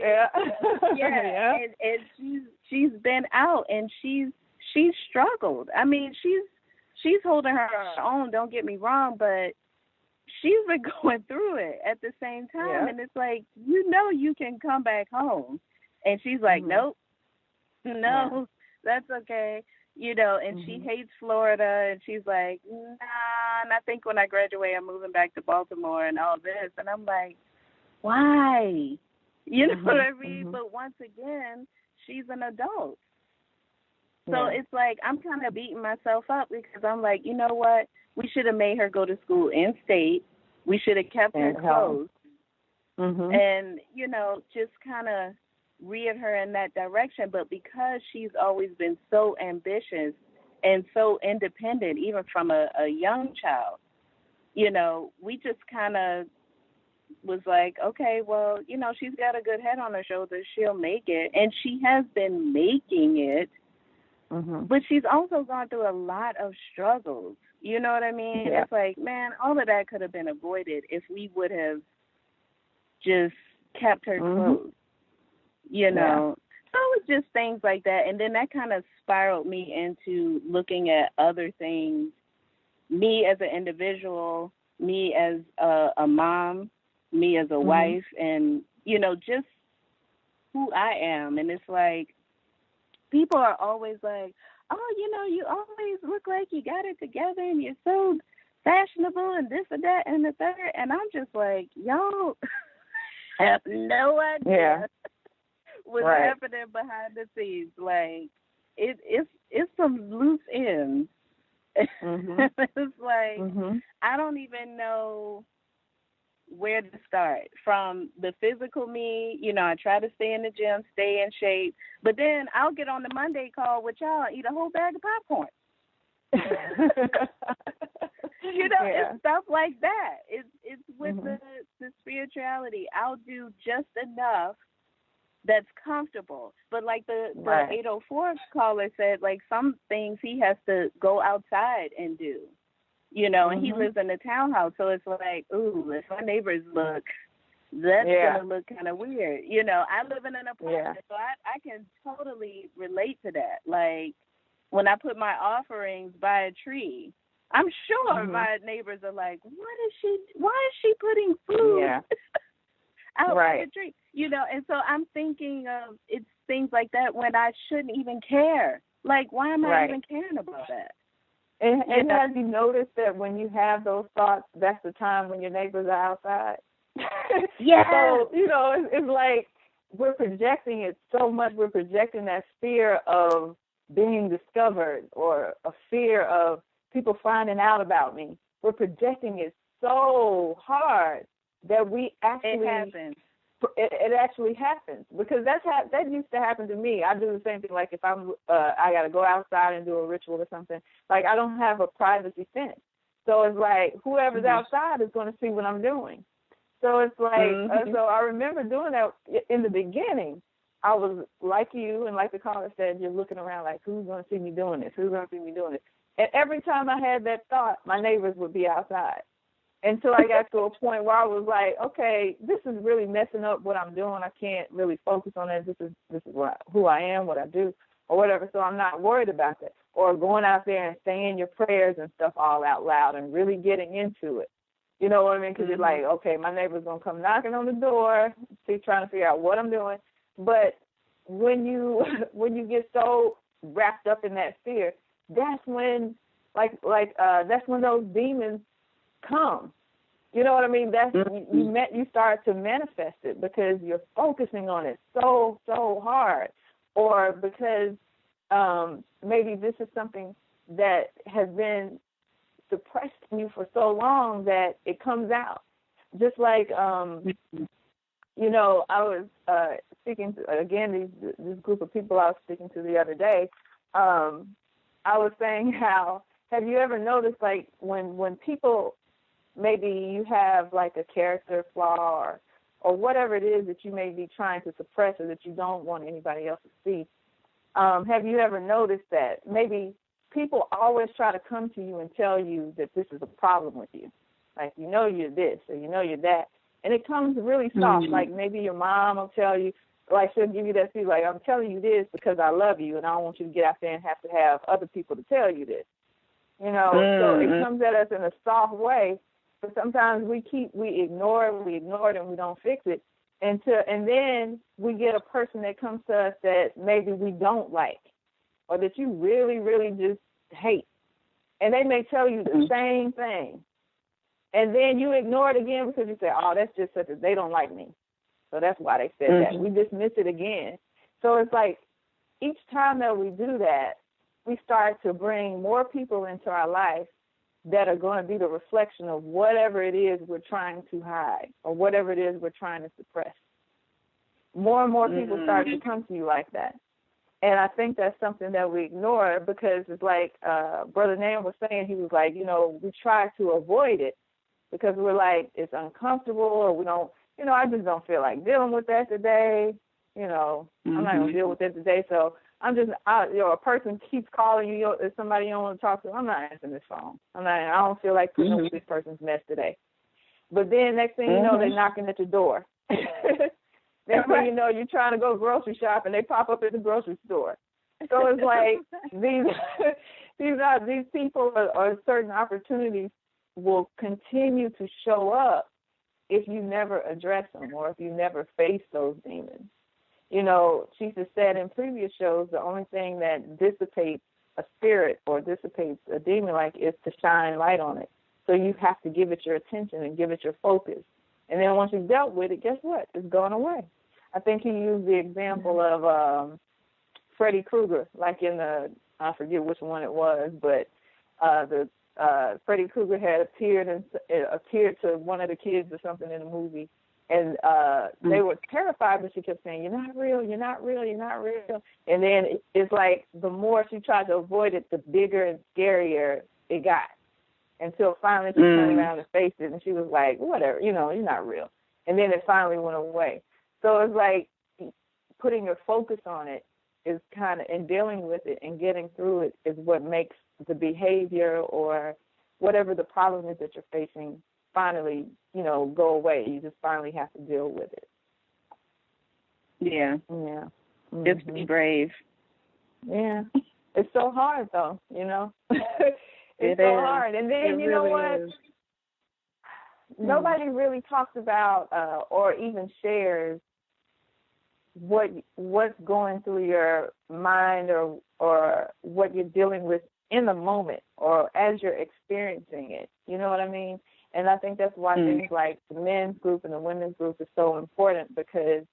Yeah. And she's been out and she's struggled. I mean, she's holding her own, don't get me wrong, but she's been going through it at the same time. Yeah. And it's like, you can come back home. And she's like, nope, no, that's okay. And she hates Florida. And she's like, nah, and I think when I graduate, I'm moving back to Baltimore and all this. And I'm like, why? You know what I mean? But once again, she's an adult. So it's like I'm kind of beating myself up because I'm like, you know what? We should have made her go to school in state. We should have kept her close. And, just kind of reared her in that direction. But because she's always been so ambitious and so independent, even from a young child, we just kind of was like, okay, well, she's got a good head on her shoulders. She'll make it. And she has been making it. But she's also gone through a lot of struggles. You know what I mean? Yeah. It's like, man, all of that could have been avoided if we would have just kept her close. So it was just things like that. And then that kind of spiraled me into looking at other things, me as an individual, me as a mom, me as a wife, and, just who I am. And it's like, people are always like, oh, you always look like you got it together and you're so fashionable and this and that and the third. And I'm just like, y'all have no idea what's happening behind the scenes. Like, it's some loose ends. It's like, I don't even know where to start. From the physical me, I try to stay in the gym, stay in shape, but then I'll get on the Monday call with y'all and eat a whole bag of popcorn. It's stuff like that. It's with the spirituality. I'll do just enough that's comfortable. But like the 804 caller said, like some things he has to go outside and do. And he lives in a townhouse, so it's like, ooh, if my neighbors look, that's going to look kind of weird. I live in an apartment, so I can totally relate to that. Like, when I put my offerings by a tree, I'm sure my neighbors are like, why is she putting food out by the tree? And so I'm thinking of it's things like that when I shouldn't even care. Like, why am I even caring about that? And have you noticed that when you have those thoughts, that's the time when your neighbors are outside? So, it's like we're projecting it so much. We're projecting that fear of being discovered or a fear of people finding out about me. We're projecting it so hard that we actually... It happens. It actually happens because that used to happen to me. I do the same thing. Like if I'm, I got to go outside and do a ritual or something. Like I don't have a privacy fence, so it's like whoever's outside is going to see what I'm doing. So it's like, so I remember doing that in the beginning. I was like you, and like the caller said, you're looking around like, who's going to see me doing this? Who's going to see me doing this? And every time I had that thought, my neighbors would be outside. Until I got to a point where I was like, okay, this is really messing up what I'm doing. I can't really focus on it. This is who I am, what I do, or whatever. So I'm not worried about that. Or going out there and saying your prayers and stuff all out loud and really getting into it. You know what I mean? Because you're like, okay, my neighbor's going to come knocking on the door, trying to figure out what I'm doing. But when you get so wrapped up in that fear, that's when that's when those demons come. You know what I mean? That's you start to manifest it because you're focusing on it so hard, or because maybe this is something that has been suppressed in you for so long that it comes out. Just like you know, I was speaking to again this group of people I was speaking to the other day. I was saying how, have you ever noticed, like when people, maybe you have like a character flaw or whatever it is that you may be trying to suppress or that you don't want anybody else to see, have you ever noticed that maybe people always try to come to you and tell you that this is a problem with you? Like, you know you're this or you know you're that. And it comes really soft. Like maybe your mom will tell you, like she'll give you that feel like, I'm telling you this because I love you and I don't want you to get out there and have to have other people to tell you this. You know, so it comes at us in a soft way. But sometimes we ignore it, and we don't fix it. And then we get a person that comes to us that maybe we don't like or that you really, really just hate. And they may tell you the same thing. And then you ignore it again because you say, oh, that's just such they don't like me. So that's why they said that. We dismiss it again. So it's like each time that we do that, we start to bring more people into our life that are going to be the reflection of whatever it is we're trying to hide or whatever it is we're trying to suppress. More and more people start to come to you like that. And I think that's something that we ignore because it's like Brother Nam was saying, he was like, you know, we try to avoid it because we're like, it's uncomfortable or we don't, you know, I just don't feel like dealing with that today. You know, I'm not going to deal with it today. So I'm just, you know, a person keeps calling you, if somebody you don't want to talk to, I'm not answering this phone. I don't feel like putting up with this person's mess today. But then next thing you know, they're knocking at your door. Next thing you know, you're trying to go grocery shop and they pop up at the grocery store. So it's like these people or certain opportunities will continue to show up if you never address them or if you never face those demons. You know, Jesus said in previous shows, the only thing that dissipates a spirit or dissipates a demon like is to shine light on it. So you have to give it your attention and give it your focus. And then once you've dealt with it, guess what? It's gone away. I think he used the example of Freddy Krueger, like in the, I forget which one it was, but Freddy Krueger had appeared to one of the kids or something in the movie. And they were terrified, but she kept saying, you're not real, you're not real, you're not real. And then it's like the more she tried to avoid it, the bigger and scarier it got. Until finally she turned around and faced it, and she was like, whatever, you know, you're not real. And then it finally went away. So it's like putting your focus on it is kind of, and dealing with it and getting through it is what makes the behavior or whatever the problem is that you're facing finally, you know, go away. You just finally have to deal with it. Yeah. Yeah. Just be brave. Yeah. It's so hard, though, you know. It's so hard. And then, you know what? Nobody really talks about or even shares what's going through your mind or what you're dealing with in the moment or as you're experiencing it. You know what I mean? And I think that's why things like the men's group and the women's group is so important, because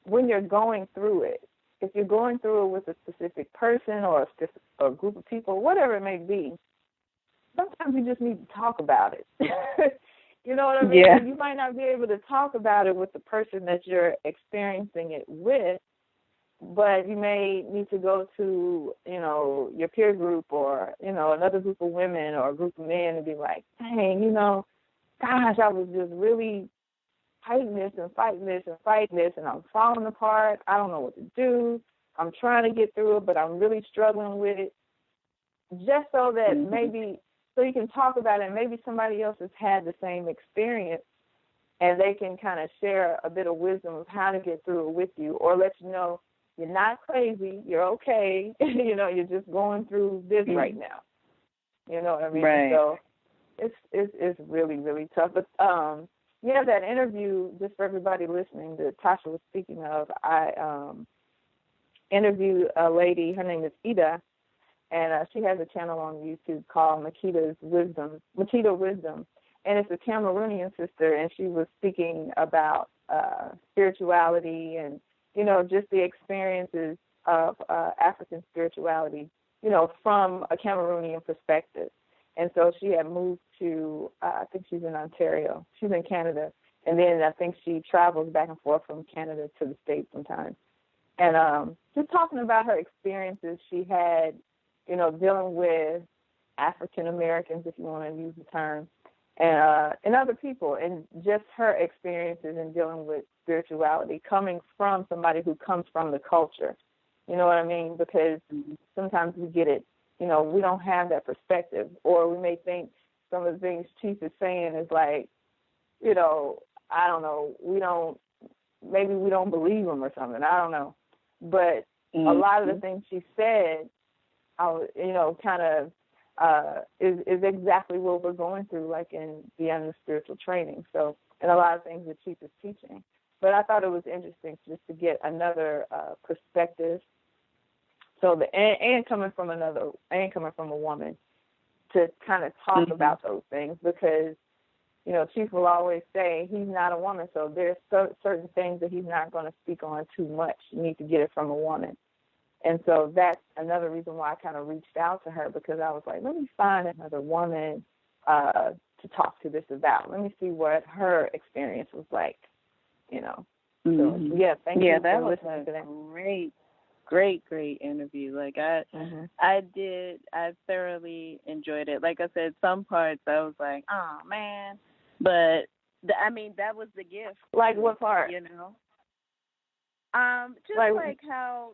when you're going through it, if you're going through it with a specific person or a group of people, whatever it may be, sometimes you just need to talk about it. You know what I mean? Yeah. You might not be able to talk about it with the person that you're experiencing it with, but you may need to go to, you know, your peer group or, you know, another group of women or a group of men and be like, dang, you know, gosh, I was just really fighting this and fighting this and fighting this, and I'm falling apart. I don't know what to do. I'm trying to get through it, but I'm really struggling with it. Just so that maybe, so you can talk about it, and maybe somebody else has had the same experience, and they can kind of share a bit of wisdom of how to get through it with you, or let you know you're not crazy, you're okay, you know, you're just going through this right now. You know what I mean? Right. So it's really, really tough. But yeah, that interview, just for everybody listening, that Tasha was speaking of, I interviewed a lady, her name is Ida, and she has a channel on YouTube called Makita Wisdom. and it's a Cameroonian sister, and she was speaking about spirituality and, you know, just the experiences of African spirituality, you know, from a Cameroonian perspective. And so she had moved to, I think she's in Ontario. She's in Canada. And then I think she travels back and forth from Canada to the States sometimes. And just talking about her experiences she had, you know, dealing with African Americans, if you want to use the term, and other people, and just her experiences in dealing with spirituality coming from somebody who comes from the culture. You know what I mean? Because sometimes we get it, you know, we don't have that perspective, or we may think some of the things Chief is saying is like, you know, I don't know, maybe we don't believe him or something, I don't know. But a lot of the things she said, you know, kind of is exactly what we're going through, like in Beyond the Spiritual Training. So, and a lot of things that Chief is teaching. But I thought it was interesting just to get another perspective. So and coming from a woman, to kind of talk about those things, because, you know, Chief will always say he's not a woman, so there's certain things that he's not going to speak on too much. You need to get it from a woman. And so that's another reason why I kind of reached out to her, because I was like, let me find another woman to talk to this about. Let me see what her experience was like, you know. So, yeah, thank you for listening to that. Great interview. Like I thoroughly enjoyed it. Like I said, some parts I was like, oh man, but that was the gift. Like what part? You know, just like how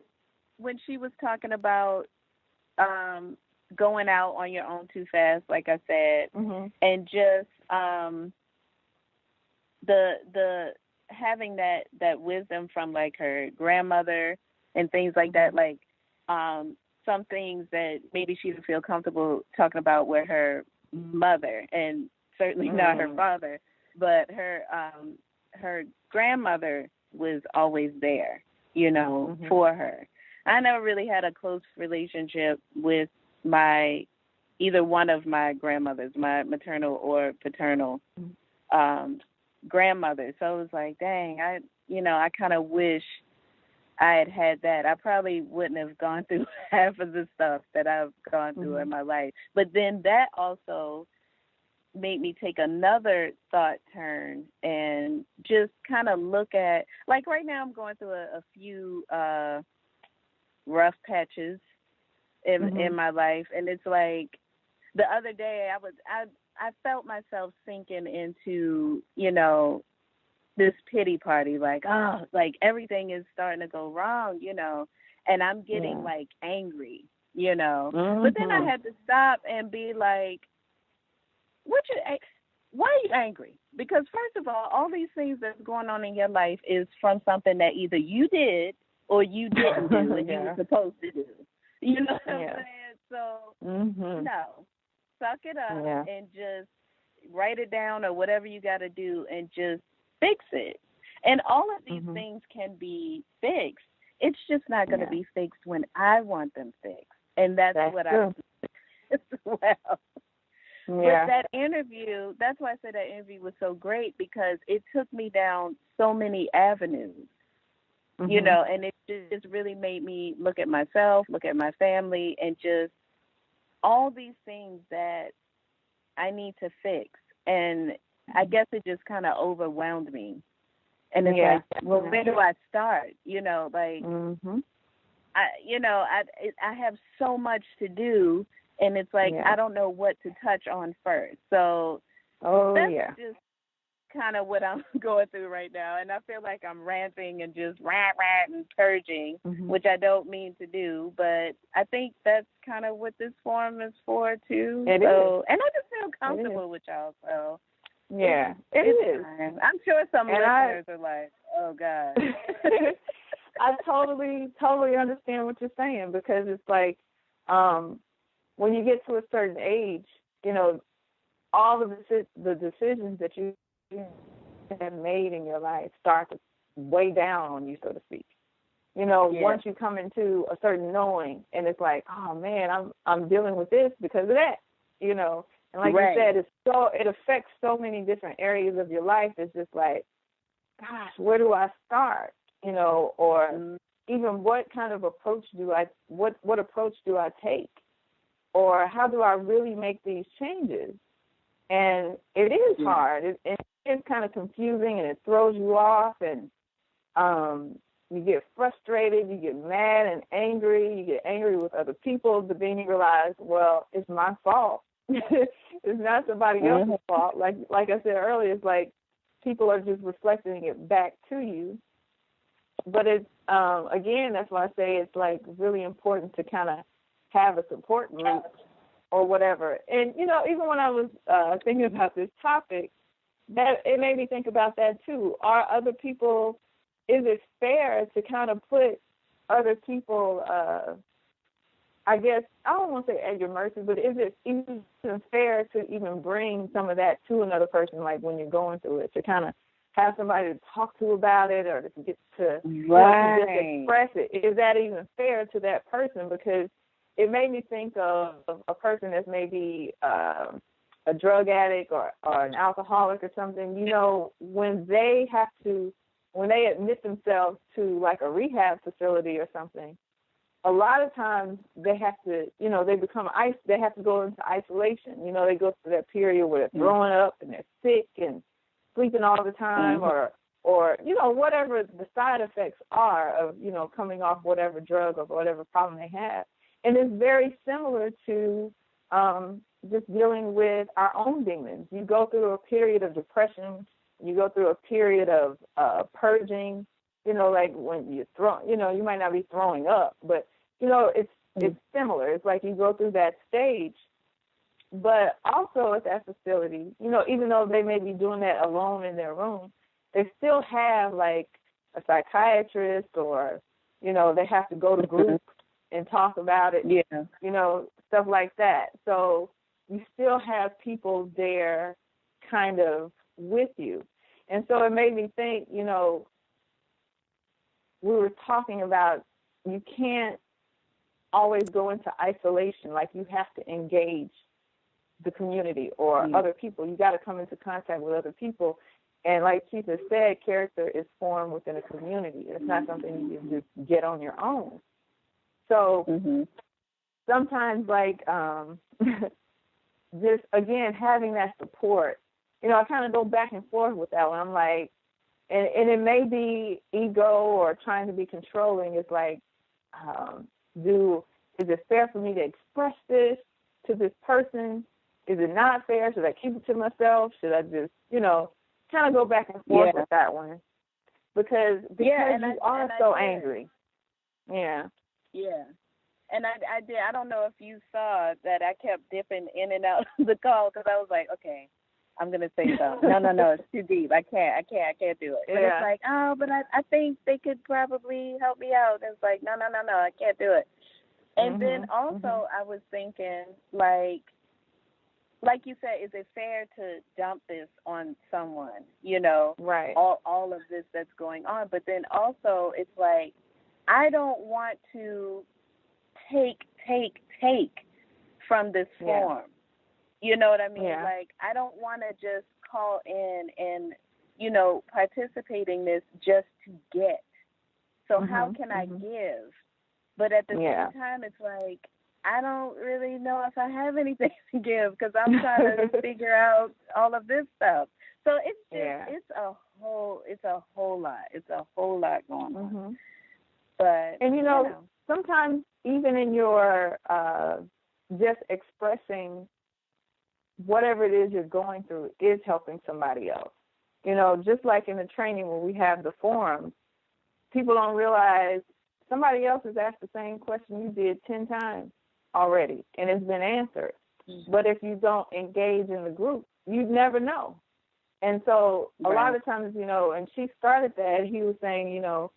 when she was talking about going out on your own too fast, like I said, and just the having that wisdom from like her grandmother and things like that, like some things that maybe she didn't feel comfortable talking about with her mother, and certainly not her father, but her grandmother was always there, you know, for her. I never really had a close relationship with either one of my grandmothers, my maternal or paternal grandmother. So it was like, dang, I kind of wish I had that. I probably wouldn't have gone through half of the stuff that I've gone through in my life. But then that also made me take another thought turn and just kind of look at, like right now I'm going through a few rough patches in my life. And it's like the other day I felt myself sinking into, you know, this pity party, like, oh, like everything is starting to go wrong, you know, and I'm getting like angry, you know. But then I had to stop and be like, why are you angry? Because first of all these things that's going on in your life is from something that either you did or you didn't do and you were supposed to do. You know what I'm saying? So, no, suck it up and just write it down or whatever you got to do and just fix it. And all of these things can be fixed. It's just not going to be fixed when I want them fixed. And that's what true. I as well. But that interview, that's why I said that interview was so great, because it took me down so many avenues, you know, and it just really made me look at myself, look at my family, and just all these things that I need to fix. And I guess it just kind of overwhelmed me. And it's like, well, where do I start? You know, like, I have so much to do, and it's like, I don't know what to touch on first. So that's just kind of what I'm going through right now. And I feel like I'm ranting and just rant and purging, which I don't mean to do. But I think that's kind of what this forum is for, too. It is. And I just feel comfortable with y'all, so. Yeah, it is. I'm sure some listeners are like, oh, God. I totally understand what you're saying, because it's like when you get to a certain age, you know, all of the decisions that you have made in your life start to weigh down on you, so to speak. You know, once you come into a certain knowing, and it's like, oh, man, I'm dealing with this because of that, you know. And like right. you said, it affects so many different areas of your life. It's just like, gosh, where do I start? You know, or even what kind of approach what approach do I take? Or how do I really make these changes? And it is hard. It is kind of confusing, and it throws you off, and you get frustrated, you get mad and angry, you get angry with other people, but then you realize, well, it's my fault. It's not somebody else's fault. Like I said earlier, it's like people are just reflecting it back to you. But it's, again, that's why I say it's like really important to kind of have a support group or whatever. And, you know, even when I was thinking about this topic, that it made me think about that too. Are other people, is it fair to kind of put other people, I guess, I don't want to say at your mercy, but is it even fair to even bring some of that to another person, like when you're going through it, to kind of have somebody to talk to about it or to get to, you know, to just express it? Is that even fair to that person? Because it made me think of a person that's maybe a drug addict or an alcoholic or something. You know, when they admit themselves to like a rehab facility or something, a lot of times they have to, you know, they have to go into isolation. You know, they go through that period where they're throwing up and they're sick and sleeping all the time, or you know, whatever the side effects are of, you know, coming off whatever drug or whatever problem they have. And it's very similar to just dealing with our own demons. You go through a period of depression. You go through a period of purging. You know, like when you you might not be throwing up, but, you know, it's similar. It's like you go through that stage. But also at that facility, you know, even though they may be doing that alone in their room, they still have like a psychiatrist, or, you know, they have to go to groups and talk about it, you know, stuff like that. So you still have people there kind of with you. And so it made me think, you know, we were talking about you can't always go into isolation. Like, you have to engage the community or other people. You got to come into contact with other people. And like Keith has said, character is formed within a community. It's not something you can just get on your own. So sometimes, like, just, again, having that support, you know, I kind of go back and forth with that one. I'm like, and it may be ego or trying to be controlling. It's like, is it fair for me to express this to this person? Is it not fair? Should I keep it to myself? Should I just, you know, kind of go back and forth with that one? Because you are so angry. Yeah. Yeah. And I did. I don't know if you saw that I kept dipping in and out of the call because I was like, okay, I'm going to say something. No, it's too deep. I can't do it. But it's like, oh, but I think they could probably help me out. And it's like, no, I can't do it. And then also I was thinking, like you said, is it fair to dump this on someone, you know, right? All of this that's going on. But then also it's like, I don't want to take from this form. You know what I mean? Yeah. Like, I don't want to just call in and, you know, participate in this just to get. So how can I give? But at the same time, it's like, I don't really know if I have anything to give because I'm trying to figure out all of this stuff. So it's just, it's a whole lot. It's a whole lot going on. But, and, you know, sometimes even in your just expressing whatever it is you're going through is helping somebody else. You know, just like in the training when we have the forums, people don't realize somebody else has asked the same question you did 10 times already, and it's been answered. But if you don't engage in the group, you'd never know. And so a lot of times, you know, and she started that, he was saying, you know,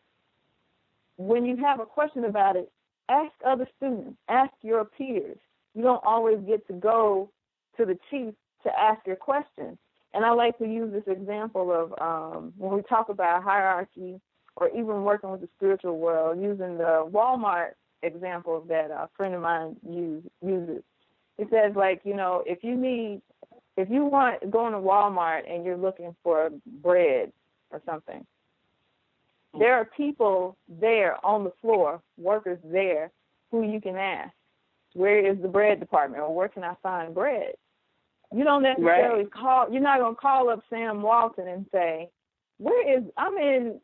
when you have a question about it, ask other students, ask your peers. You don't always get to go to the chief to ask your question. And I like to use this example of when we talk about hierarchy or even working with the spiritual world, using the Walmart example that a friend of mine uses. It says, like, you know, if you want going to Walmart and you're looking for bread or something, there are people there on the floor, workers there, who you can ask, where is the bread department, or where can I find bread? You don't necessarily you're not going to call up Sam Walton and say, I'm in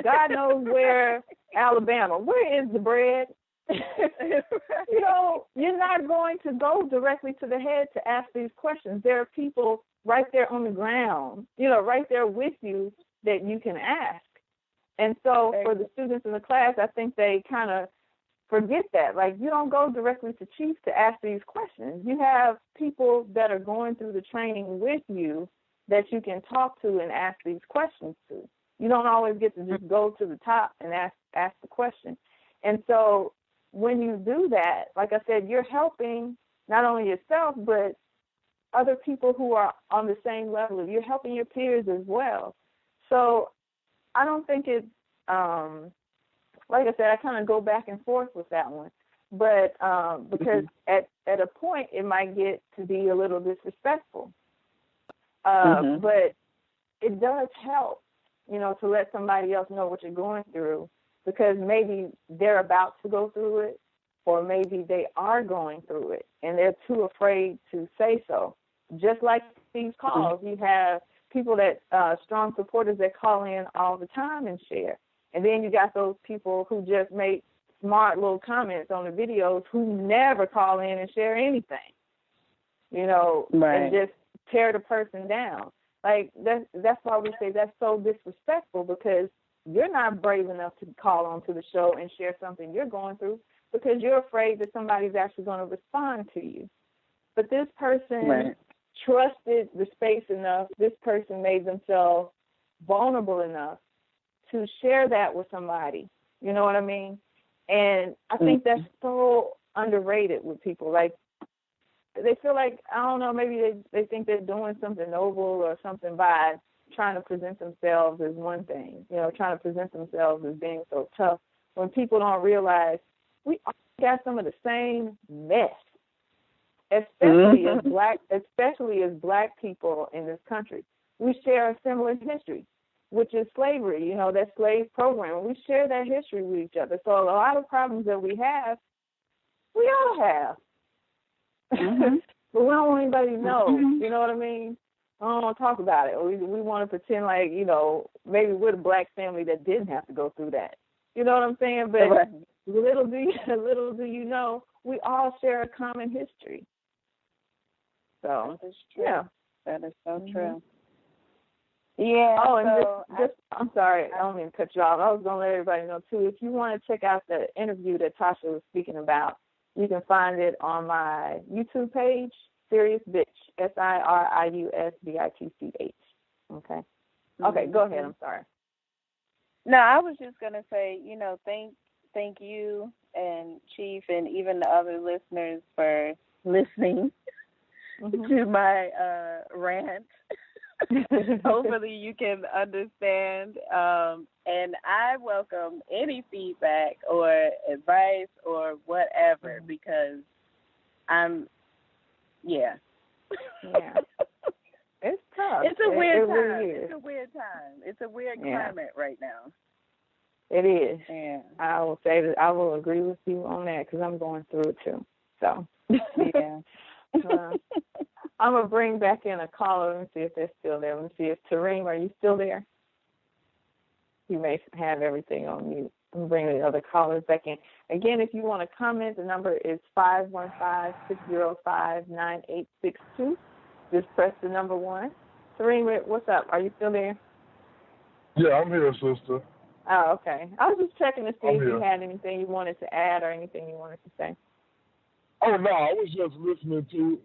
God knows where, Alabama, where is the bread? You know, you're not going to go directly to the head to ask these questions. There are people right there on the ground, you know, right there with you that you can ask. And so for the students in the class, I think they kind of forget that. Like, you don't go directly to Chief to ask these questions. You have people that are going through the training with you that you can talk to and ask these questions to. You don't always get to just go to the top and ask the question. And so when you do that, like I said, you're helping not only yourself, but other people who are on the same level. You're helping your peers as well. So I don't think it, like I said, I kind of go back and forth with that one. But because at a point it might get to be a little disrespectful. But it does help, you know, to let somebody else know what you're going through, because maybe they're about to go through it, or maybe they are going through it and they're too afraid to say so. Just like these calls, you have people that, strong supporters that call in all the time and share. And then you got those people who just make smart little comments on the videos who never call in and share anything, you know, and just tear the person down. Like, that's why we say that's so disrespectful, because you're not brave enough to call onto the show and share something you're going through because you're afraid that somebody's actually going to respond to you. But this person trusted the space enough, this person made themselves vulnerable enough to share that with somebody. You know what I mean? And I think that's so underrated with people. Like, they feel like, I don't know, maybe they think they're doing something noble or something by trying to present themselves as one thing, you know, trying to present themselves as being so tough, when people don't realize we all got some of the same mess, especially as black people in this country. We share a similar history, which is slavery, you know, that slave program. We share that history with each other. So a lot of problems that we have, we all have. But we don't want anybody to know, you know what I mean? I don't want to talk about it. We want to pretend like, you know, maybe we're the black family that didn't have to go through that. You know what I'm saying? But little do you know, we all share a common history. So, that is true. Yeah. That is so true. Yeah. Oh, and just I'm sorry, I don't mean to cut you off. I was going to let everybody know, too, if you want to check out the interview that Tasha was speaking about, you can find it on my YouTube page, Serious Bitch, SIRIUSBITCH. Okay. Okay, go ahead. I'm sorry. No, I was just going to say, you know, thank you and Chief and even the other listeners for listening to my rant. Hopefully you can understand. And I welcome any feedback or advice or whatever, because yeah. It's tough. It's a weird time. Really is. It's a weird time. It's a weird climate right now. It is. Yeah. I will say that I will agree with you on that, because I'm going through it too. So. Yeah. I'm going to bring back in a caller and see if they're still there. Let me see if Tareem, are you still there? You may have everything on mute. I'm bringing the other callers back in. Again, if you want to comment, the number is 515-605-9862. Just press the number 1. Tareem, what's up? Are you still there? Yeah, I'm here, sister. Oh, okay. I was just checking to see if you had anything you wanted to add or anything you wanted to say. Oh no, I was just listening to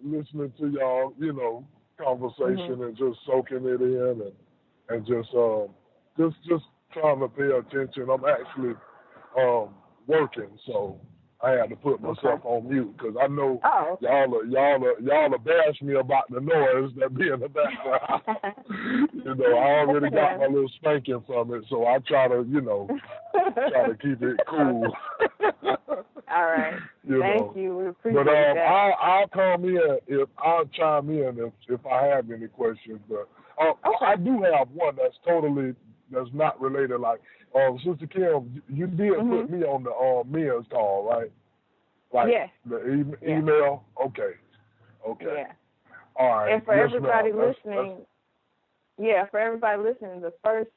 y'all, you know, conversation and just soaking it in and just trying to pay attention. I'm actually working, so I had to put myself on mute because I know y'all bash me about the noise that be in the background. You know, I already got my little spanking from it, so I try to, you know, keep it cool. All right. Thank you. We appreciate but that. I'll come in I'll chime in if I have any questions. But Okay. I do have one that's not related. Like Sister Kim, you did put me on the men's call, right? Like the email. Okay. Yeah. All right. And for yes, everybody ma'am. listening, the first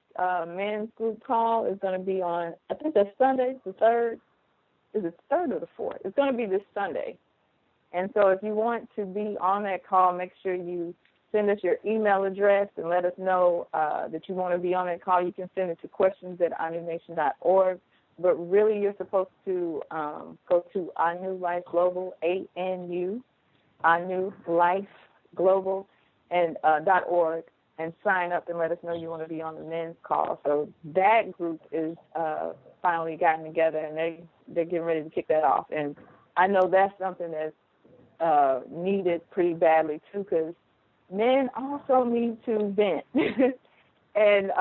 men's group call is going to be on, I think that's Sunday, the 3rd. Is it the 3rd or the 4th? It's going to be this Sunday. And so if you want to be on that call, make sure you send us your email address and let us know that you want to be on that call. You can send it to questions@inunation.org. But really, you're supposed to go to Our New Life Global, ANU, Our New Life Global, and .org, and sign up and let us know you want to be on the men's call. So that group is finally gotten together, and they're getting ready to kick that off. And I know that's something that's needed pretty badly too, because men also need to vent, and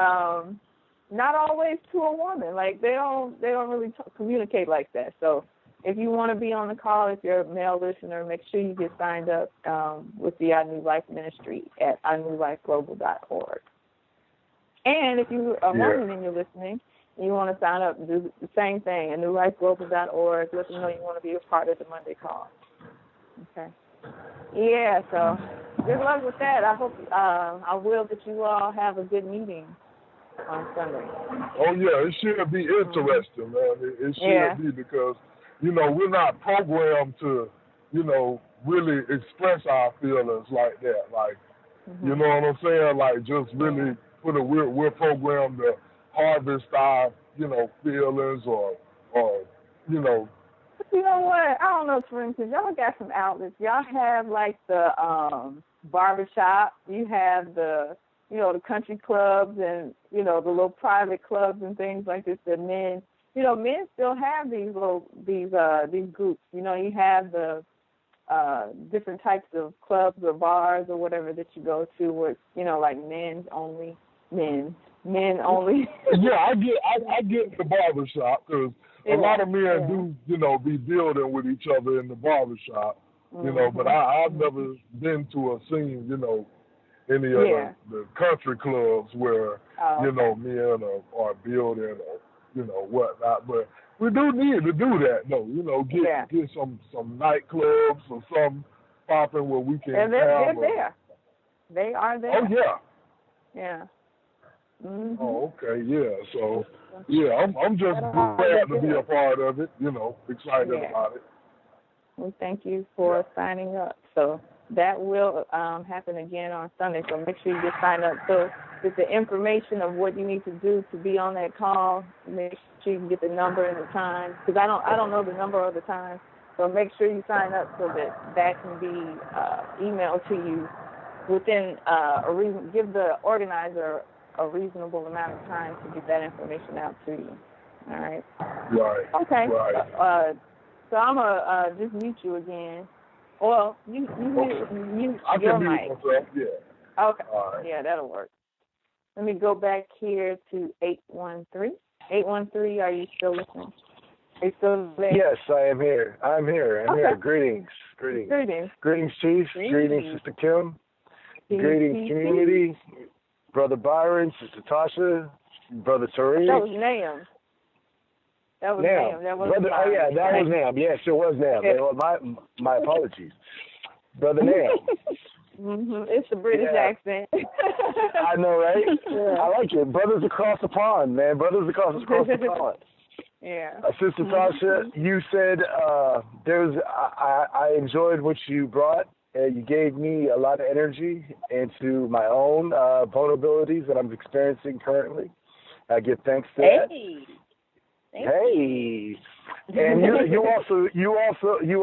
not always to a woman. Like they don't really communicate like that. So if you want to be on the call, if you're a male listener, make sure you get signed up with the Our New Life Ministry at ournewlifeglobal.org. And if you are a woman and you're listening, and you want to sign up and do the same thing, at newlifeglobal.org, let them know you want to be a part of the Monday call. Okay. Yeah, so good luck with that. I hope I will that you all have a good meeting on Sunday. Oh, yeah, it should be interesting, man. It should be because, we're not programmed to, really express our feelings like that. Like, you know what I'm saying? Like, just really we're programmed to harvest our, feelings or. But you know what? I don't know, for instance, y'all got some outlets. Y'all have, like, the barbershop. You have the country clubs and, the little private clubs and things like this that men, men still have these groups. You have the different types of clubs or bars or whatever that you go to where it's, like men only. Yeah, I get the barbershop because a lot of men do, be building with each other in the barbershop, but I've never been to a scene, any of the country clubs where, men are building or, whatnot. But we do need to do that, though, get some nightclubs or something popping where we can they're there. They are there. Oh, yeah. Yeah. Oh, okay, yeah. So, I'm just glad to be a part of it, excited about it. We thank you for signing up. So that will happen again on Sunday. So make sure you get signed up. So with the information of what you need to do to be on that call, make sure you can get the number and the time. Because I don't know the number or the time. So make sure you sign up so that can be emailed to you within a reason. Give the organizer a reasonable amount of time to get that information out to you. All right. Right. Okay. Right. So I'm gonna just mute you again. Well, you mute I your can mute mic. myself. Yeah. Okay. All right. Yeah, that'll work. Let me go back here to 813. 813, are you still listening? Are you still there? Yes, I am here. I'm here. Greetings. Greetings, Chief. Greetings, Sister Kim. Greetings, community. Brother Byron, Sister Tasha, Brother Tariq. That was Nam. That was Nam. That was Brother, oh, yeah, that was Nam. Yes, it was Nam. Okay. My apologies. Brother Nam. It's the British accent. I know, right? Yeah. I like it. Brothers across the pond, man. Brothers across the pond. Yeah. Sister Tasha, you said I enjoyed what you brought. You gave me a lot of energy into my own vulnerabilities that I'm experiencing currently. I give thanks to that. Hey. And you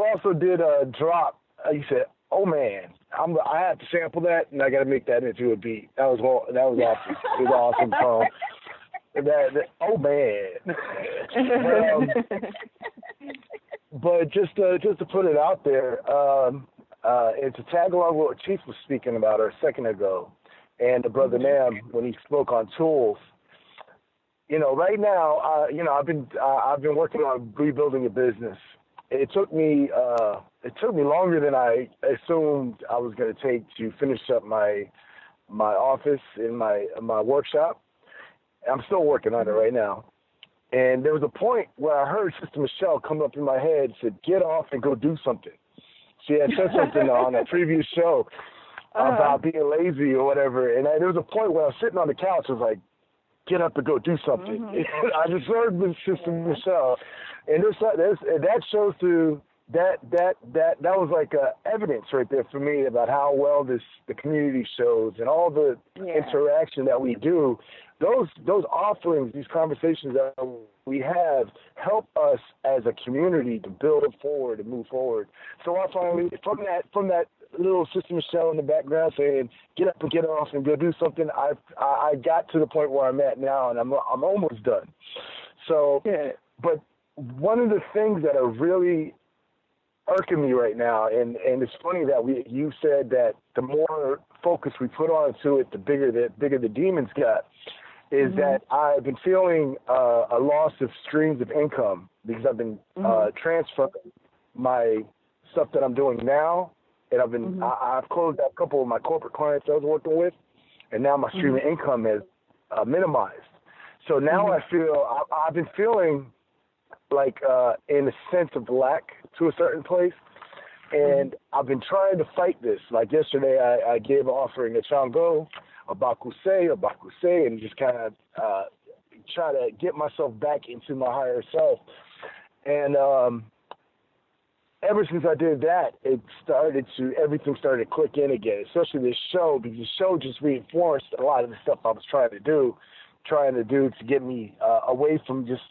also did a drop. You said, "Oh man, I have to sample that, and I got to make that into a beat." That was awesome. It was awesome. Oh man. But just to put it out there. And to tag along what Chief was speaking about a second ago, and the brother Nam when he spoke on tools, right now, I've been working on rebuilding a business, it took me longer than I assumed I was going to take to finish up my office in my workshop. I'm still working on it right now. And there was a point where I heard Sister Michelle come up in my head and said, "Get off and go do something." She had said something on a previous show about being lazy or whatever. And there was a point where I was sitting on the couch. I was like, "Get up and go do something." Mm-hmm. I just heard Sister Michelle, and that shows to that was like evidence right there for me about how well the community shows and all the interaction that we do. Those offerings, these conversations that we have, help us as a community to build forward and move forward. So I finally, from that little Sister Michelle in the background saying, "Get up and get off and go do something," I got to the point where I'm at now, and I'm almost done. So, but one of the things that are really irking me right now, and it's funny that you said that the more focus we put onto it, the bigger the demons got, is that I've been feeling a loss of streams of income because I've been transferring my stuff that I'm doing now, and I've closed out a couple of my corporate clients I was working with, and now my stream of income is minimized. So now I feel I've been feeling like in a sense of lack to a certain place, and I've been trying to fight this. Like yesterday, I gave an offering at Shango, a bakuse, and just kind of try to get myself back into my higher self. And ever since I did that, everything started to click in again, especially this show, because the show just reinforced a lot of the stuff I was trying to do to get me away from just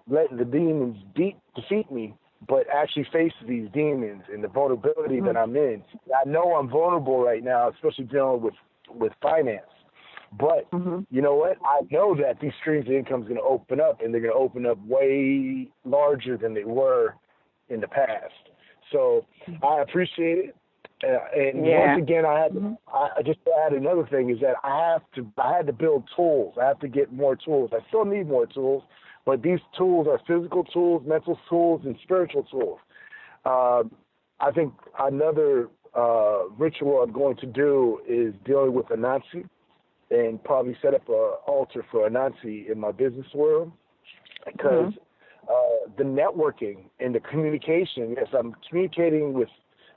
letting the demons defeat me, but actually face these demons and the vulnerability that I'm in. I know I'm vulnerable right now, especially dealing with finance. But you know what? I know that these streams of income is going to open up, and they're going to open up way larger than they were in the past. So I appreciate it. And once again, I just to add another thing is that I had to build tools. I have to get more tools. I still need more tools, but these tools are physical tools, mental tools, and spiritual tools. I think another ritual I'm going to do is dealing with Anansi, and probably set up an altar for Anansi in my business world, because the networking and the communication, yes, I'm communicating with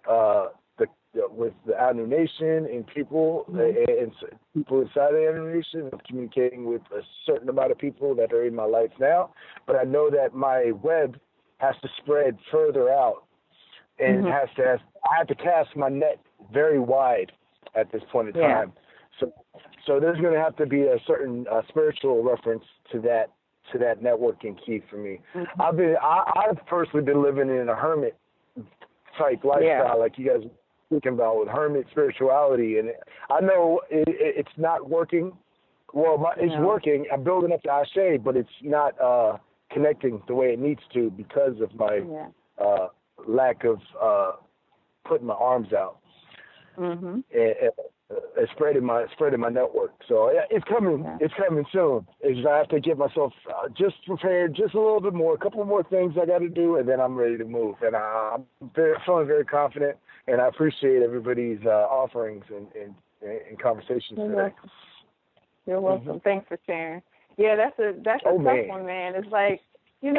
the Anu Nation and people and people inside the Anu Nation. I'm communicating with a certain amount of people that are in my life now, but I know that my web has to spread further out, and I have to cast my net very wide at this point in time. So there's going to have to be a certain spiritual reference to that networking key for me. I've personally been living in a hermit type lifestyle, like you guys were speaking about, with hermit spirituality, and I know it's not working. Well, it's working. I'm building up the Ashe, but it's not connecting the way it needs to because of my lack of putting my arms out. And spreading my network. So it's coming. It's coming soon. I have to get myself just prepared, just a little bit more, a couple more things I got to do, and then I'm ready to move. And I'm feeling very confident, and I appreciate everybody's offerings and conversations today. You're welcome. Thanks for sharing. Yeah, that's a tough one, man. It's like, we're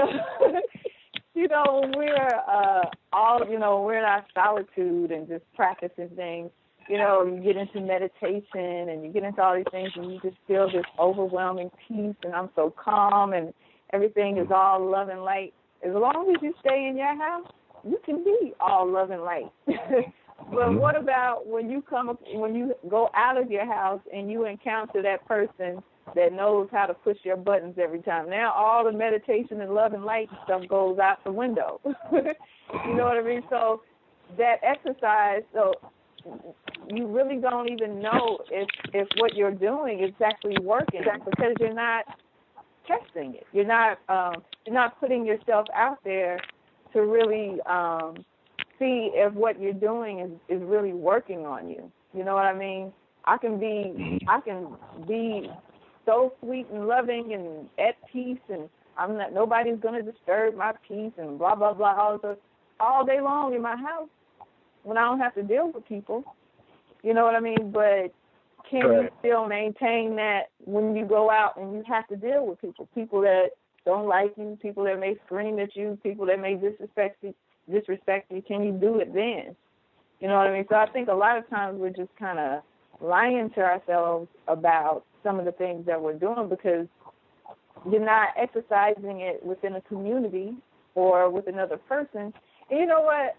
we're in our solitude and just practicing things. You get into meditation and you get into all these things and you just feel this overwhelming peace, and I'm so calm and everything is all love and light. As long as you stay in your house, you can be all love and light. But what about when you go out of your house and you encounter that person that knows how to push your buttons every time? Now all the meditation and love and light stuff goes out the window. You know what I mean? So that exercise, you really don't even know if what you're doing is actually working, because you're not testing it. You're not putting yourself out there to really see if what you're doing is really working on you. You know what I mean? I can be so sweet and loving and at peace and Nobody's going to disturb my peace and blah, blah, blah, all day long in my house when I don't have to deal with people. You know what I mean? But can you still maintain that when you go out and you have to deal with people that don't like you, people that may scream at you, people that may disrespect you? Can you do it then? You know what I mean? So I think a lot of times we're just kind of lying to ourselves about some of the things that we're doing because you're not exercising it within a community or with another person. And you know what?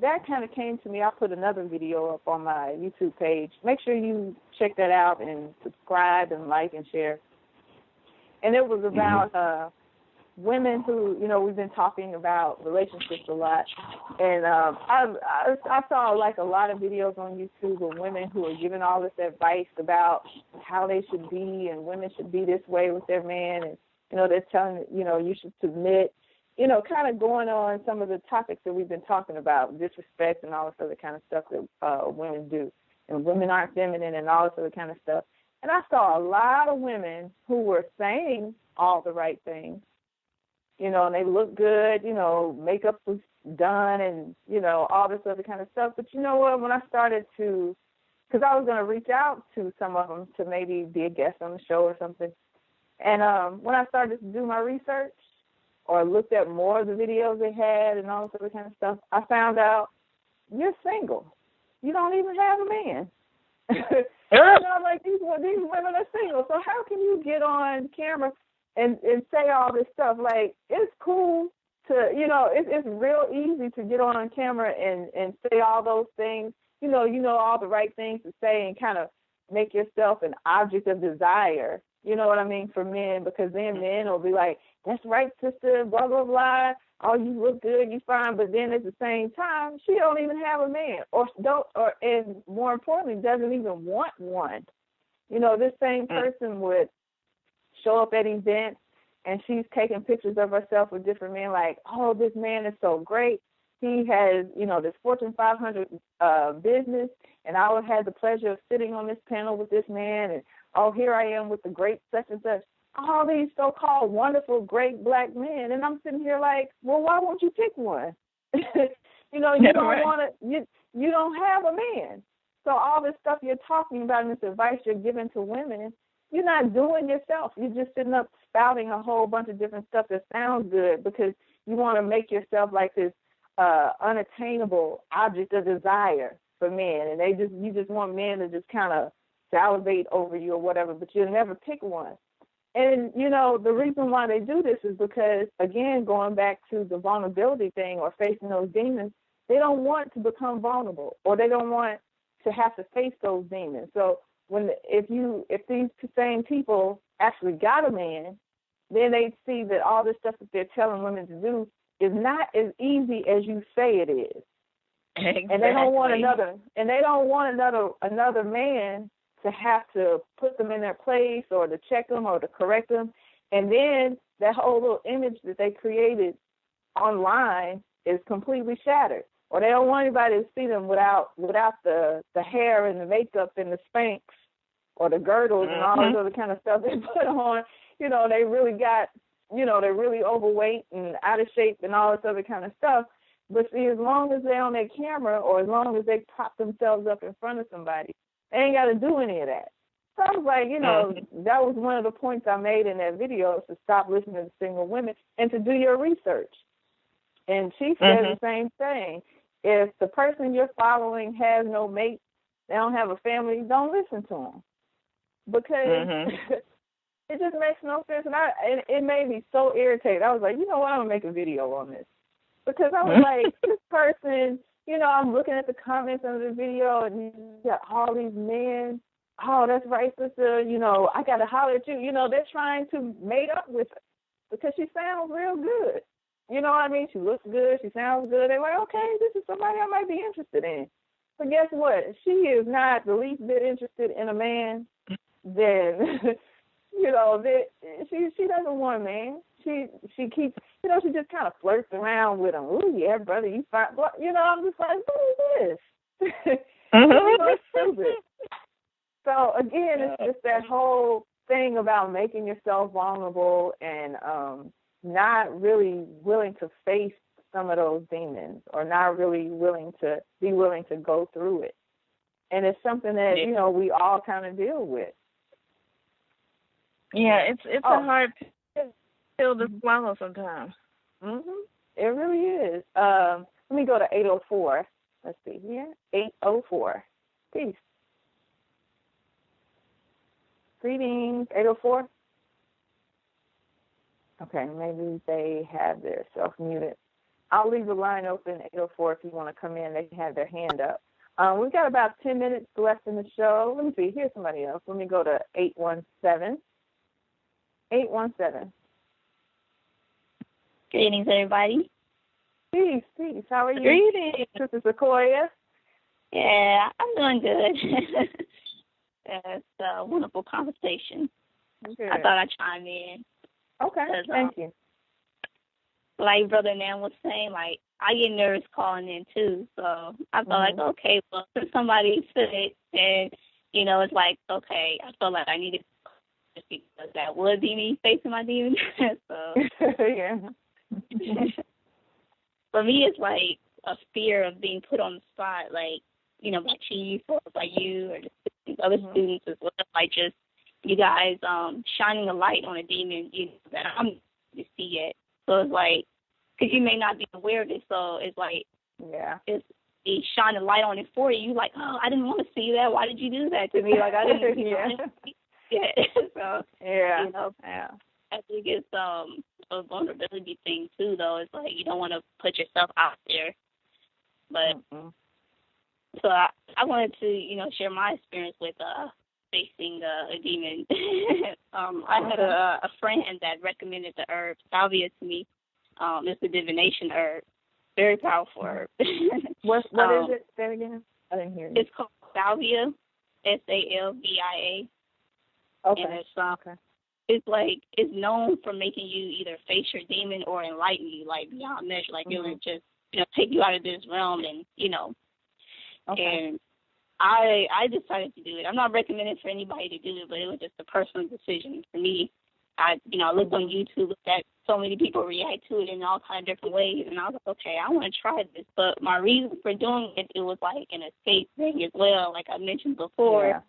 That kind of came to me. I put another video up on my YouTube page. Make sure you check that out and subscribe and like and share. And it was about women who, you know, we've been talking about relationships a lot. And I saw like a lot of videos on YouTube of women who are giving all this advice about how they should be and women should be this way with their man. And, you know, they're telling, you know, you should submit. You know, kind of going on some of the topics that we've been talking about, disrespect and all this other kind of stuff that women do. And women aren't feminine and all this other kind of stuff. And I saw a lot of women who were saying all the right things, you know, and they look good, you know, makeup was done and, you know, all this other kind of stuff. But you know what, when I started to, because I was going to reach out to some of them to maybe be a guest on the show or something. And when I started to do my research, or looked at more of the videos they had and all this other kind of stuff, I found out you're single. You don't even have a man. You know, like these women are single. So how can you get on camera and say all this stuff? Like, it's cool to, you know, it's real easy to get on camera and say all those things. You know all the right things to say and kind of make yourself an object of desire. You know what I mean, for men, because then men will be like, that's right, sister, blah, blah, blah. Oh, you look good, you fine. But then at the same time, she don't even have a man and more importantly, doesn't even want one. You know, this same person would show up at events and she's taking pictures of herself with different men like, oh, this man is so great. He has, you know, this Fortune 500 business, and I would have the pleasure of sitting on this panel with this man, and oh, here I am with the great such and such. All these so-called wonderful, great black men, and I'm sitting here like, well, why won't you pick one? You know, you don't want to. You don't have a man. So all this stuff you're talking about and this advice you're giving to women, you're not doing yourself. You're just sitting up spouting a whole bunch of different stuff that sounds good because you want to make yourself like this unattainable object of desire for men, and you just want men to just kind of salivate over you or whatever, but you'll never pick one. And, you know, the reason why they do this is because, again, going back to the vulnerability thing or facing those demons, they don't want to become vulnerable or they don't want to have to face those demons. So if these same people actually got a man, then they see that all this stuff that they're telling women to do is not as easy as you say it is. Exactly. And they don't want another man to have to put them in their place or to check them or to correct them. And then that whole little image that they created online is completely shattered. Or they don't want anybody to see them without the hair and the makeup and the Spanx or the girdles and all this other kind of stuff they put on. You know, they really got, you know, they're really overweight and out of shape and all this other kind of stuff. But see, as long as they're on their camera or as long as they prop themselves up in front of somebody, they ain't got to do any of that. So I was like, you know, that was one of the points I made in that video, is to stop listening to single women and to do your research. And she said the same thing. If the person you're following has no mate, they don't have a family, don't listen to them. Because it just makes no sense. And it made me so irritated. I was like, you know what, I'm going to make a video on this. Because I was like, this person, you know, I'm looking at the comments of the video, and you got all these men. Oh, that's right, sister. You know, I got to holler at you. You know, they're trying to mate up with her because she sounds real good. You know what I mean? She looks good. She sounds good. They're like, okay, this is somebody I might be interested in. But guess what? She is not the least bit interested in a man. Then, you know, she doesn't want a man. She keeps, you know, she just kind of flirts around with him. Ooh, yeah, brother, you fine. You know, I'm just like, what is this? It's so stupid. So, again, it's just that whole thing about making yourself vulnerable and not really willing to face some of those demons, or not really willing to go through it. And it's something that, we all kind of deal with. Yeah, it's a hard pill to swallow sometimes. It really is. Let me go to 804. Let's see here. 804. Peace. Greetings, 804. Okay, maybe they have their self muted. I'll leave the line open, 804, if you want to come in. They have their hand up. We've got about 10 minutes left in the show. Let me see. Here's somebody else. Let me go to 817. 817. Greetings, everybody. Peace. How are you? Greetings. Sister Sequoia. Yeah, I'm doing good. It's a wonderful conversation. Good. I thought I'd chime in. Okay, thank you. Like Brother Nan was saying, like, I get nervous calling in, too. So I felt like, okay, well, since somebody said it, then, it's like, okay, I felt like I needed to, because that would be me facing my demons. So, yeah. For me, it's like a fear of being put on the spot, like, by Chief or by you or the other students as well, like just you guys shining a light on a demon that I'm not to see yet. So it's like, because you may not be aware of it, so it's like, it's shine a light on it for you. Like, oh, I didn't want to see that. Why did you do that to me? Like, I didn't, I didn't see it. So, I think it's a vulnerability thing too, though. It's like you don't want to put yourself out there. But so I wanted to, share my experience with facing a demon. I had a friend that recommended the herb salvia to me. It's a divination herb, very powerful herb. What is it? Say it again. I didn't hear you. It's called salvia, SALVIA. Okay. And it's like, it's known for making you either face your demon or enlighten you, like beyond measure. Like it would just, take you out of this realm, and And I decided to do it. I'm not recommending for anybody to do it, but it was just a personal decision for me. I looked on YouTube, looked at so many people react to it in all kind of different ways, and I was like, okay, I want to try this. But my reason for doing it was like an escape thing as well, like I mentioned before. Yeah.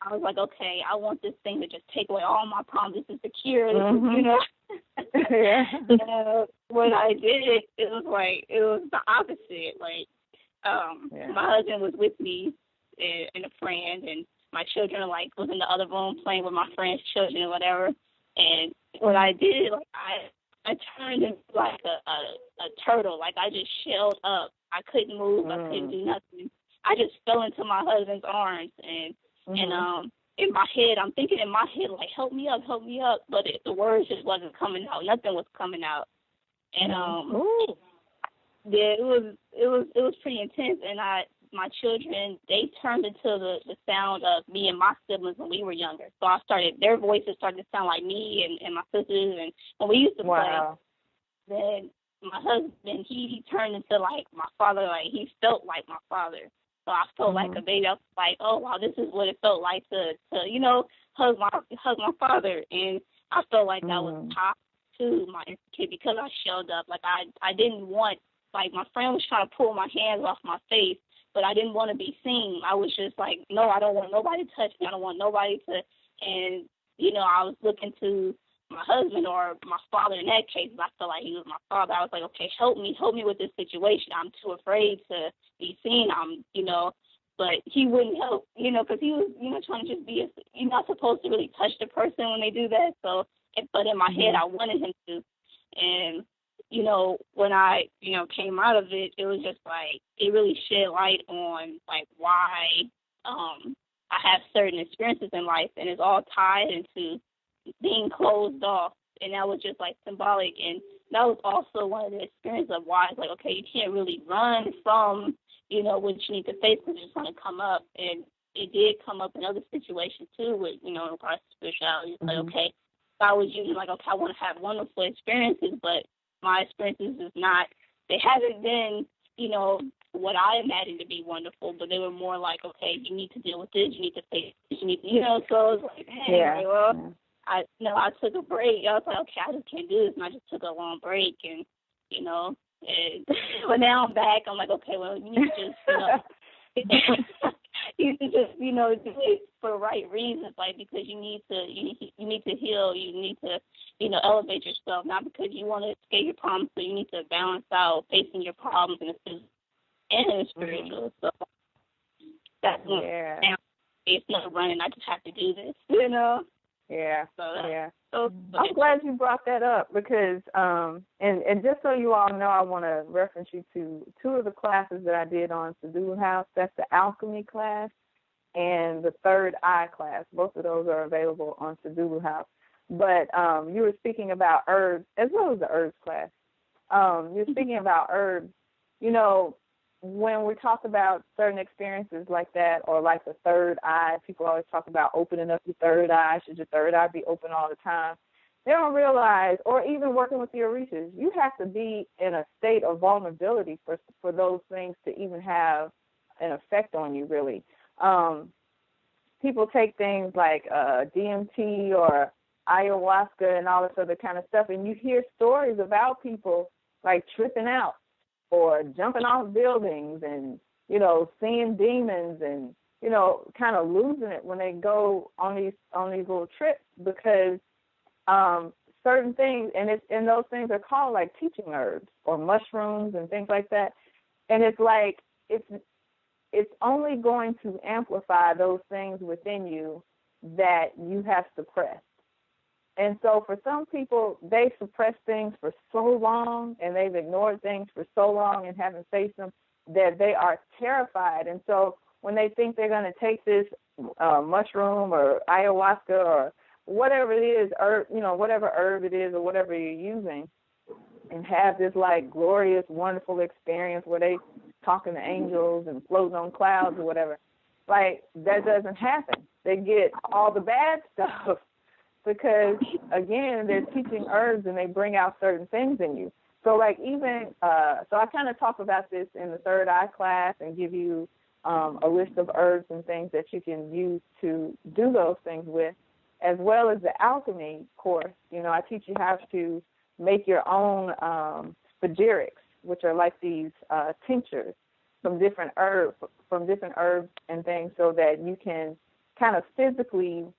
I was like, okay, I want this thing to just take away all my problems. This is the cure, When I did it, it was the opposite. Like, my husband was with me and a friend, and my children was in the other room playing with my friend's children or whatever. And what I did, I turned into like a turtle. Like I just shelled up. I couldn't move. I couldn't do nothing. I just fell into my husband's arms, and in my head, I'm thinking in my head like, help me up, but the words just wasn't coming out. Nothing was coming out, and it was pretty intense. And my children, they turned into the sound of me and my siblings when we were younger. So their voices started to sound like me and my sisters. And when we used to play, then my husband, he turned into like my father. Like he felt like my father. So I felt like a baby. I was like, oh wow, this is what it felt like to hug my father. And I felt like that was top to my insecurity because I showed up. Like I didn't want, like my friend was trying to pull my hands off my face, but I didn't want to be seen. I was just like, no, I don't want nobody to touch me. I don't want nobody to. And I was looking to my husband or my father in that case. I felt like he was my father. I was like, okay, help me with this situation. I'm too afraid to be seen. But he wouldn't help, because he was, trying to just be. You're not supposed to really touch the person when they do that. So, but in my head, I wanted him to, and when I, came out of it, it was just like, it really shed light on, like, why I have certain experiences in life, and it's all tied into being closed off, and that was just, like, symbolic, and that was also one of the experiences of why it's like, okay, you can't really run from, what you need to face because it's going to come up, and it did come up in other situations, too, with, in regards to spirituality. It's like, okay, I was usually like, okay, I want to have wonderful experiences, but my experiences they haven't been, what I imagined to be wonderful, but they were more like, okay, you need to deal with this, you need to face this, so it's like, hey, I took a break. I was like, okay, I just can't do this, and I just took a long break, and but now I'm back. I'm like, okay, well, you need to just, you need to just, do it for the right reasons, like because you need to heal. You need to, elevate yourself, not because you want to escape your problems. So you need to balance out facing your problems in the physical and in the spiritual. So that's when it's not running. I just have to do this, Yeah. So I'm glad you brought that up because, and just so you all know, I want to reference you to two of the classes that I did on Seduce House. That's the alchemy class and the third eye class. Both of those are available on Seduce House. But you were speaking about herbs as well as the herbs class. You're speaking about herbs. When we talk about certain experiences like that, or like the third eye, people always talk about opening up your third eye. Should your third eye be open all the time? They don't realize, or even working with the orishas, you have to be in a state of vulnerability for those things to even have an effect on you, really. People take things like DMT or ayahuasca and all this other kind of stuff, and you hear stories about people like tripping out or jumping off buildings and, seeing demons and, kind of losing it when they go on these little trips because certain things, and those things are called like teaching herbs or mushrooms and things like that. And it's like it's only going to amplify those things within you that you have suppressed. And so for some people, they suppress things for so long and they've ignored things for so long and haven't faced them that they are terrified. And so when they think they're going to take this mushroom or ayahuasca or whatever it is, whatever herb it is or whatever you're using, and have this like glorious, wonderful experience where they talking to angels and floating on clouds or whatever, like that doesn't happen. They get all the bad stuff. Because, again, they're teaching herbs and they bring out certain things in you. So, like, so I kind of talk about this in the third eye class and give you a list of herbs and things that you can use to do those things with, as well as the alchemy course. I teach you how to make your own spagyrics, which are like these tinctures from different herbs and things, so that you can kind of physically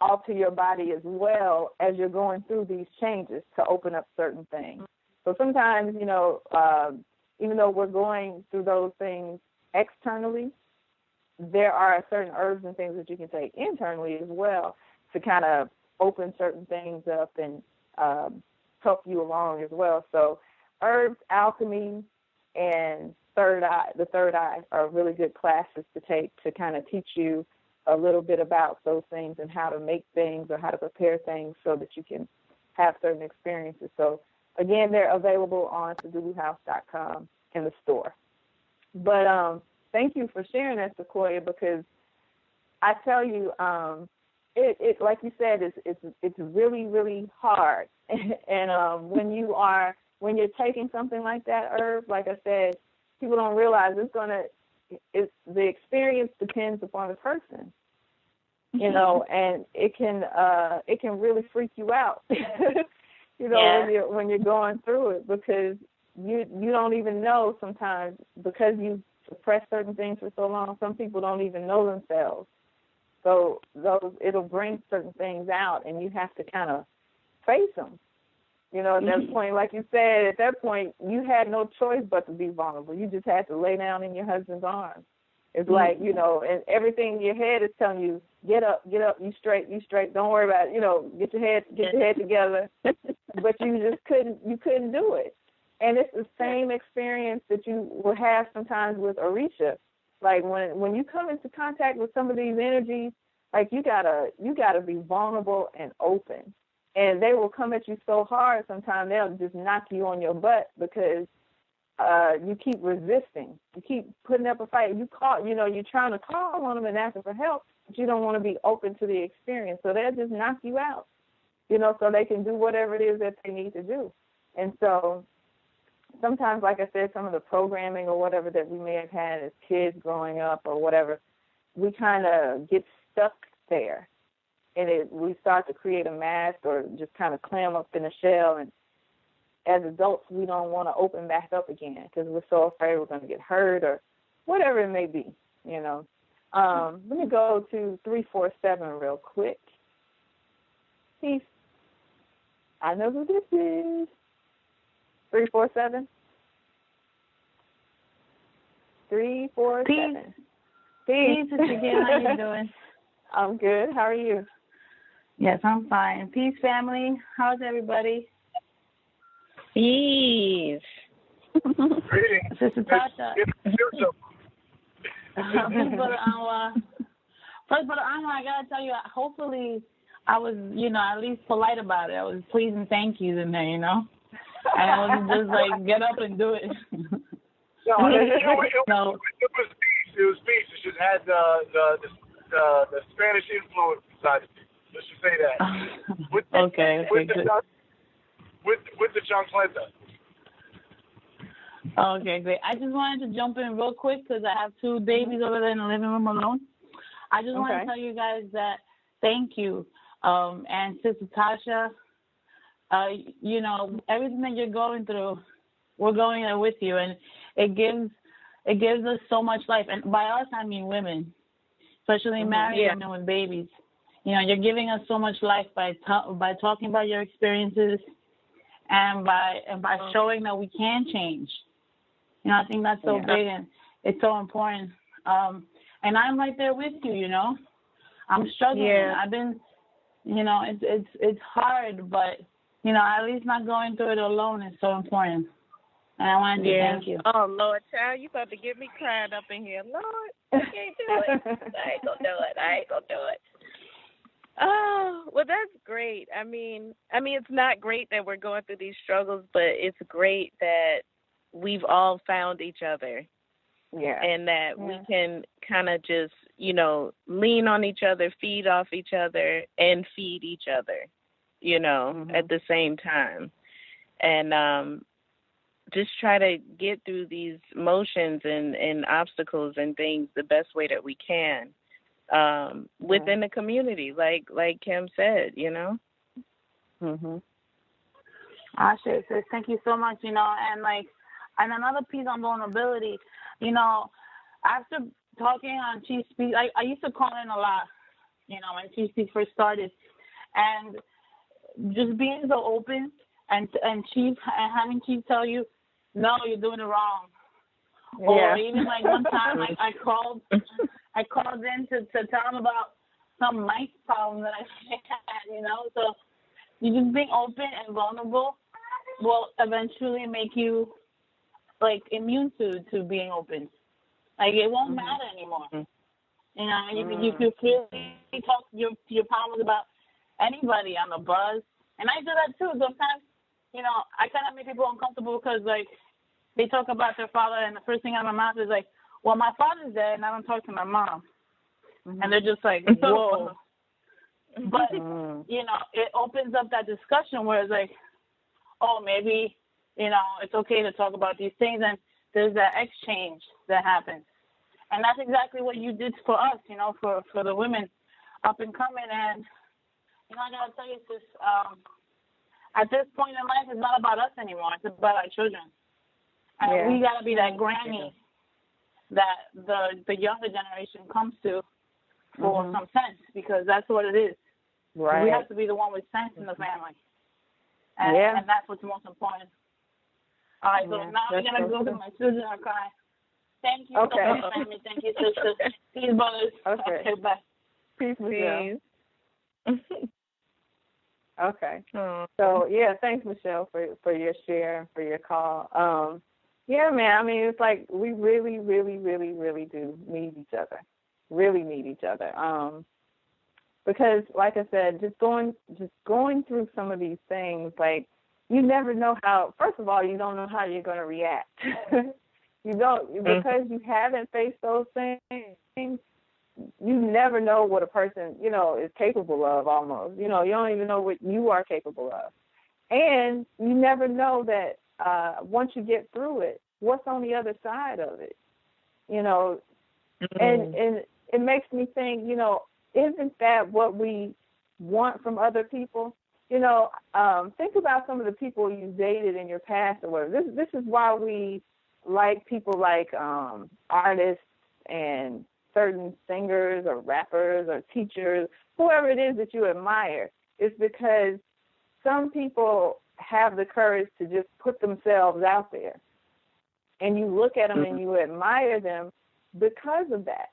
alter your body as well as you're going through these changes to open up certain things. So sometimes, even though we're going through those things externally, there are certain herbs and things that you can take internally as well to kind of open certain things up and help you along as well. So herbs, alchemy, and the third eye are really good classes to take to kind of teach you a little bit about those things and how to make things or how to prepare things so that you can have certain experiences. So, again, they're available on SeduceHouse.com in the store. But thank you for sharing that, Sequoia, because I tell you, it like you said, it's really, really hard. And when you're taking something like that herb, like I said, people don't realize the experience depends upon the person, and it can really freak you out, when you're going through it, because you don't even know sometimes, because you suppress certain things for so long. Some people don't even know themselves, so it'll bring certain things out, and you have to kind of face them. At that point, like you said, at that point, you had no choice but to be vulnerable. You just had to lay down in your husband's arms. It's like, and everything in your head is telling you, get up, you straight, don't worry about it, get your head together. But you just couldn't do it. And it's the same experience that you will have sometimes with Orisha. Like when you come into contact with some of these energies, like you gotta be vulnerable and open. And they will come at you so hard sometimes they'll just knock you on your butt because you keep resisting. You keep putting up a fight. You're trying to call on them and asking for help, but you don't want to be open to the experience. So they'll just knock you out, so they can do whatever it is that they need to do. And so sometimes, like I said, some of the programming or whatever that we may have had as kids growing up or whatever, we kind of get stuck there. and we start to create a mask or just kind of clam up in a shell. And as adults, we don't want to open back up again because we're so afraid we're going to get hurt or whatever it may be, you know. Let me go to 347 real quick. Peace. I know who this is. 347. 347. Peace, Sister Gail. How you doing? I'm good. How are you? Yes, I'm fine. Peace, family. How's everybody? Peace. Greetings. Sister Tasha. First, Brother Anwar, I gotta tell you, hopefully I was, you know, at least polite about it. I was pleasing thank yous in there, you know? And I wasn't just like, get up and do it. No, it was peace. It was peace. It just had the Spanish influence inside it. Let's just say that. With the chancleta. Okay, great. I just wanted to jump in real quick because I have two babies over there in the living room alone. I just want to tell you guys that thank you. And Sister Tasha, you know, everything that you're going through, we're going there with you, and it gives us so much life. And by us, I mean women, especially married women with babies. You know, you're giving us so much life by talking about your experiences, and by showing that we can change. You know, I think that's so big, and it's so important. And I'm right there with you. You know, I'm struggling. Yeah. I've been, you know, it's hard, but you know, at least not going through it alone is so important. And I want to thank you. Oh, Lord, child, you about to get me crying up in here. Lord, I can't do it. I ain't gonna do it. Oh, well, that's great. I mean, it's not great that we're going through these struggles, but it's great that we've all found each other. Yeah. And that we can kind of just, you know, lean on each other, feed off each other, and feed each other, you know, at the same time. And just try to get through these motions and obstacles and things the best way that we can within the community, like Kim said, you know. Ashe, sis, thank you so much, you know, and another piece on vulnerability, you know, after talking on Chief Speak, I used to call in a lot, you know, when Chief Speak first started, and just being so open and Chief and having Chief tell you, no, you're doing it wrong. Or even like one time I called in to tell him about some mic problem that I had, you know. So you just being open and vulnerable will eventually make you like immune to being open. Like it won't matter anymore. You know, you can freely talk your problems about anybody on the bus. And I do that too. Sometimes, you know, I kind of make people uncomfortable because like they talk about their father and the first thing out of my mouth is like, well, my father's dead and I don't talk to my mom. And they're just like, whoa. But, you know, it opens up that discussion where it's like, oh, maybe, you know, it's okay to talk about these things. And there's that exchange that happens. And that's exactly what you did for us, you know, for the women up and coming. And, you know, I got to tell you, sis, at this point in life, it's not about us anymore. It's about our children. And we got to be that granny that the younger generation comes to for some sense, because that's what it is. Right. We have to be the one with sense in the family. And that's what's most important. All right, so now we're going to go to my children are crying. Thank you so much, family. Thank you, sister. Peace, brothers. Okay, bye. Peace, Michelle. Okay. So, thanks, Michelle, for your share and for your call. Yeah, man, I mean, it's like we really, really, really, really do need each other. Really need each other. Because, like I said, just going through some of these things, like, you never know how, first of all, you don't know how you're going to react. You don't, because you haven't faced those things, you never know what a person, you know, is capable of almost. You know, you don't even know what you are capable of. And you never know that once you get through it, what's on the other side of it, you know. And it makes me think, you know, isn't that what we want from other people. You know, think about some of the people you dated in your past or whatever. This is why we like people like artists and certain singers or rappers or teachers, whoever it is that you admire. It's because some people have the courage to just put themselves out there. And you look at them and you admire them because of that.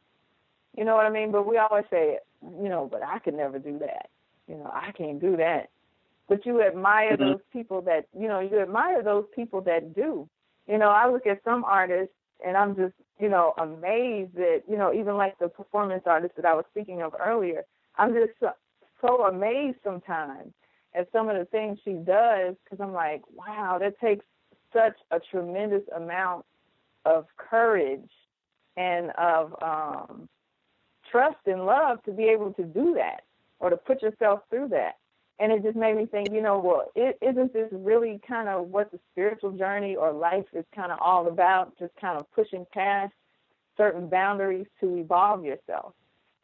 You know what I mean? But we always say, you know, but I could never do that. You know, I can't do that. But you admire those people that, you know, you admire those people that do. You know, I look at some artists and I'm just, you know, amazed that, you know, even like the performance artist that I was speaking of earlier, I'm just so amazed sometimes at some of the things she does because I'm like, wow, that takes such a tremendous amount of courage and of trust and love to be able to do that or to put yourself through that. And it just made me think, you know, well, isn't this really kind of what the spiritual journey or life is kind of all about, just kind of pushing past certain boundaries to evolve yourself?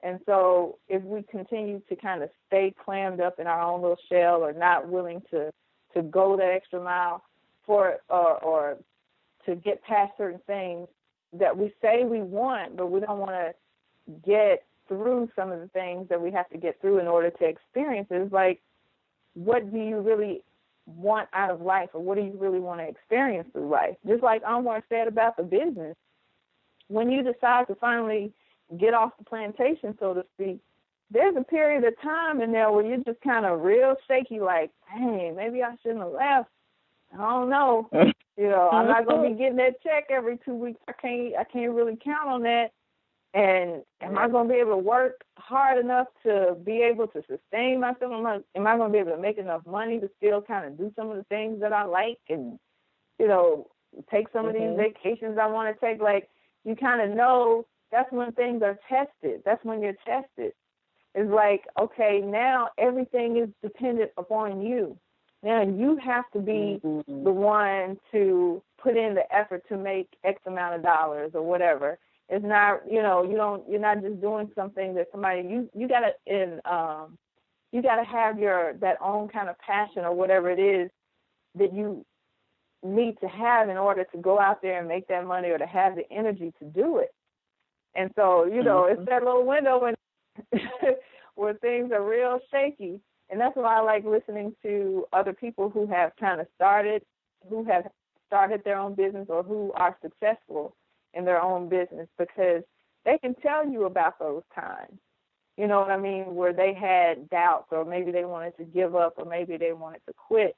And so if we continue to kind of stay clammed up in our own little shell or not willing to go that extra mile for or to get past certain things that we say we want, but we don't want to get through some of the things that we have to get through in order to experience it, it's like, what do you really want out of life, or what do you really want to experience through life? Just like Anwar said about the business, when you decide to finally get off the plantation, so to speak, there's a period of time in there where you're just kind of real shaky, like, hey, maybe I shouldn't have left. I don't know. You know, I'm not going to be getting that check every 2 weeks. I can't really count on that. And am I going to be able to work hard enough to be able to sustain myself? Am I going to be able to make enough money to still kind of do some of the things that I like and, you know, take some of these vacations I want to take? Like, you kind of know that's when things are tested. That's when you're tested. It's like, okay, now everything is dependent upon you. Now you have to be the one to put in the effort to make X amount of dollars or whatever. It's not, you know, you're not just doing something that somebody, you gotta have that own kind of passion or whatever it is that you need to have in order to go out there and make that money or to have the energy to do it. And so, you know, it's that little window when where things are real shaky. And that's why I like listening to other people who have started their own business or who are successful in their own business, because they can tell you about those times, you know what I mean, where they had doubts or maybe they wanted to give up or maybe they wanted to quit.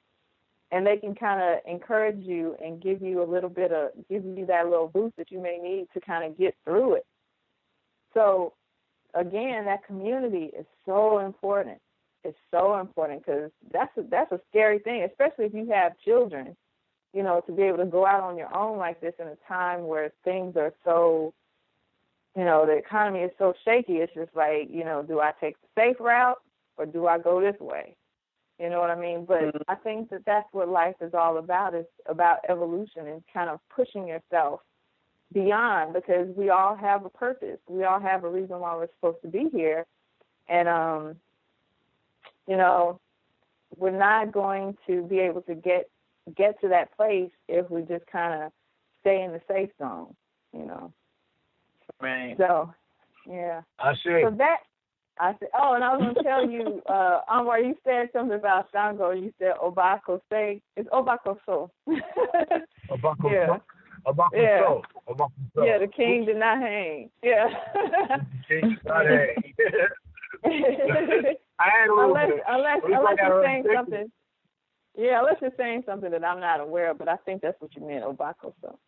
And they can kind of encourage you and give you that little boost that you may need to kind of get through it. So, again, that community is so important. It's so important because that's a scary thing, especially if you have children. You know, to be able to go out on your own like this in a time where things are so, you know, the economy is so shaky, it's just like, you know, do I take the safe route or do I go this way? You know what I mean? But I think that that's what life is all about. It's about evolution and kind of pushing yourself beyond, because we all have a purpose. We all have a reason why we're supposed to be here. And, you know, we're not going to be able to get to that place if we just kind of stay in the safe zone, you know. Right. So, yeah. I see. So that, I said, and I was going to tell you, Anwar, you said something about Shango. You said Obako say. It's Obako so. Obako yeah. so. Obako yeah. so. Obako so. Yeah, the king did not hang. Yeah. The king did not hang. I had a little bit. Unless you're saying something. Yeah, unless you're saying something that I'm not aware of, but I think that's what you meant, Obako so.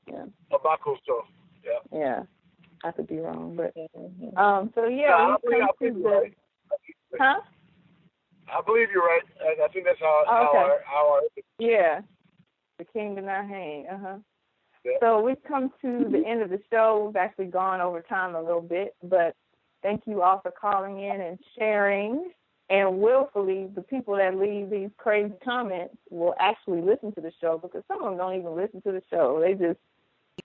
Yeah. Obako so. Yeah. Yeah. I could be wrong, but so yeah, we come to the right. Huh? I believe you're right. I think that's how our yeah. The king did not hang. Yeah. So we've come to the end of the show. We've actually gone over time a little bit, but thank you all for calling in and sharing. And willfully, the people that leave these crazy comments will actually listen to the show, because some of them don't even listen to the show. They just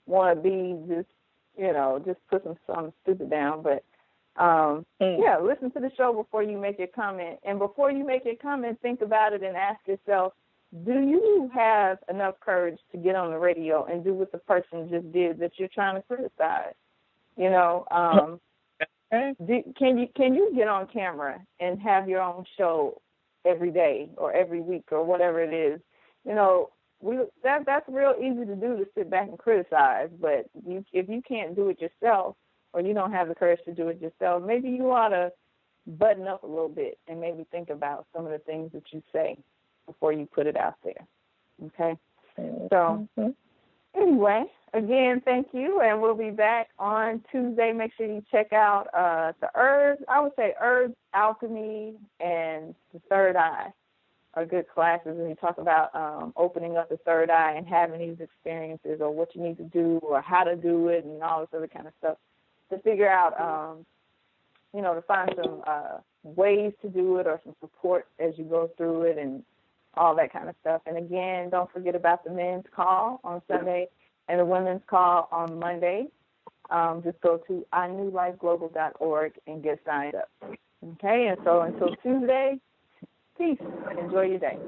want to be just, you know, just put something stupid down. But Yeah, listen to the show before you make your comment. And before you make your comment, think about it and ask yourself, do you have enough courage to get on the radio and do what the person just did that you're trying to criticize? You know, can you get on camera and have your own show every day or every week or whatever it is? You know, that's real easy to do, to sit back and criticize. But if you can't do it yourself, or you don't have the courage to do it yourself, maybe you ought to button up a little bit and maybe think about some of the things that you say before you put it out there. Okay? So, anyway, again, thank you, and we'll be back on Tuesday. Make sure you check out the Herbs. I would say Herbs, Alchemy, and the Third Eye are good classes when you talk about opening up the third eye and having these experiences, or what you need to do or how to do it and all this other kind of stuff, to figure out, to find some ways to do it or some support as you go through it and all that kind of stuff. And again, don't forget about the men's call on Sunday and the women's call on Monday. Just go to inewlifeglobal.org and get signed up. Okay, and so until Tuesday, peace. Enjoy your day.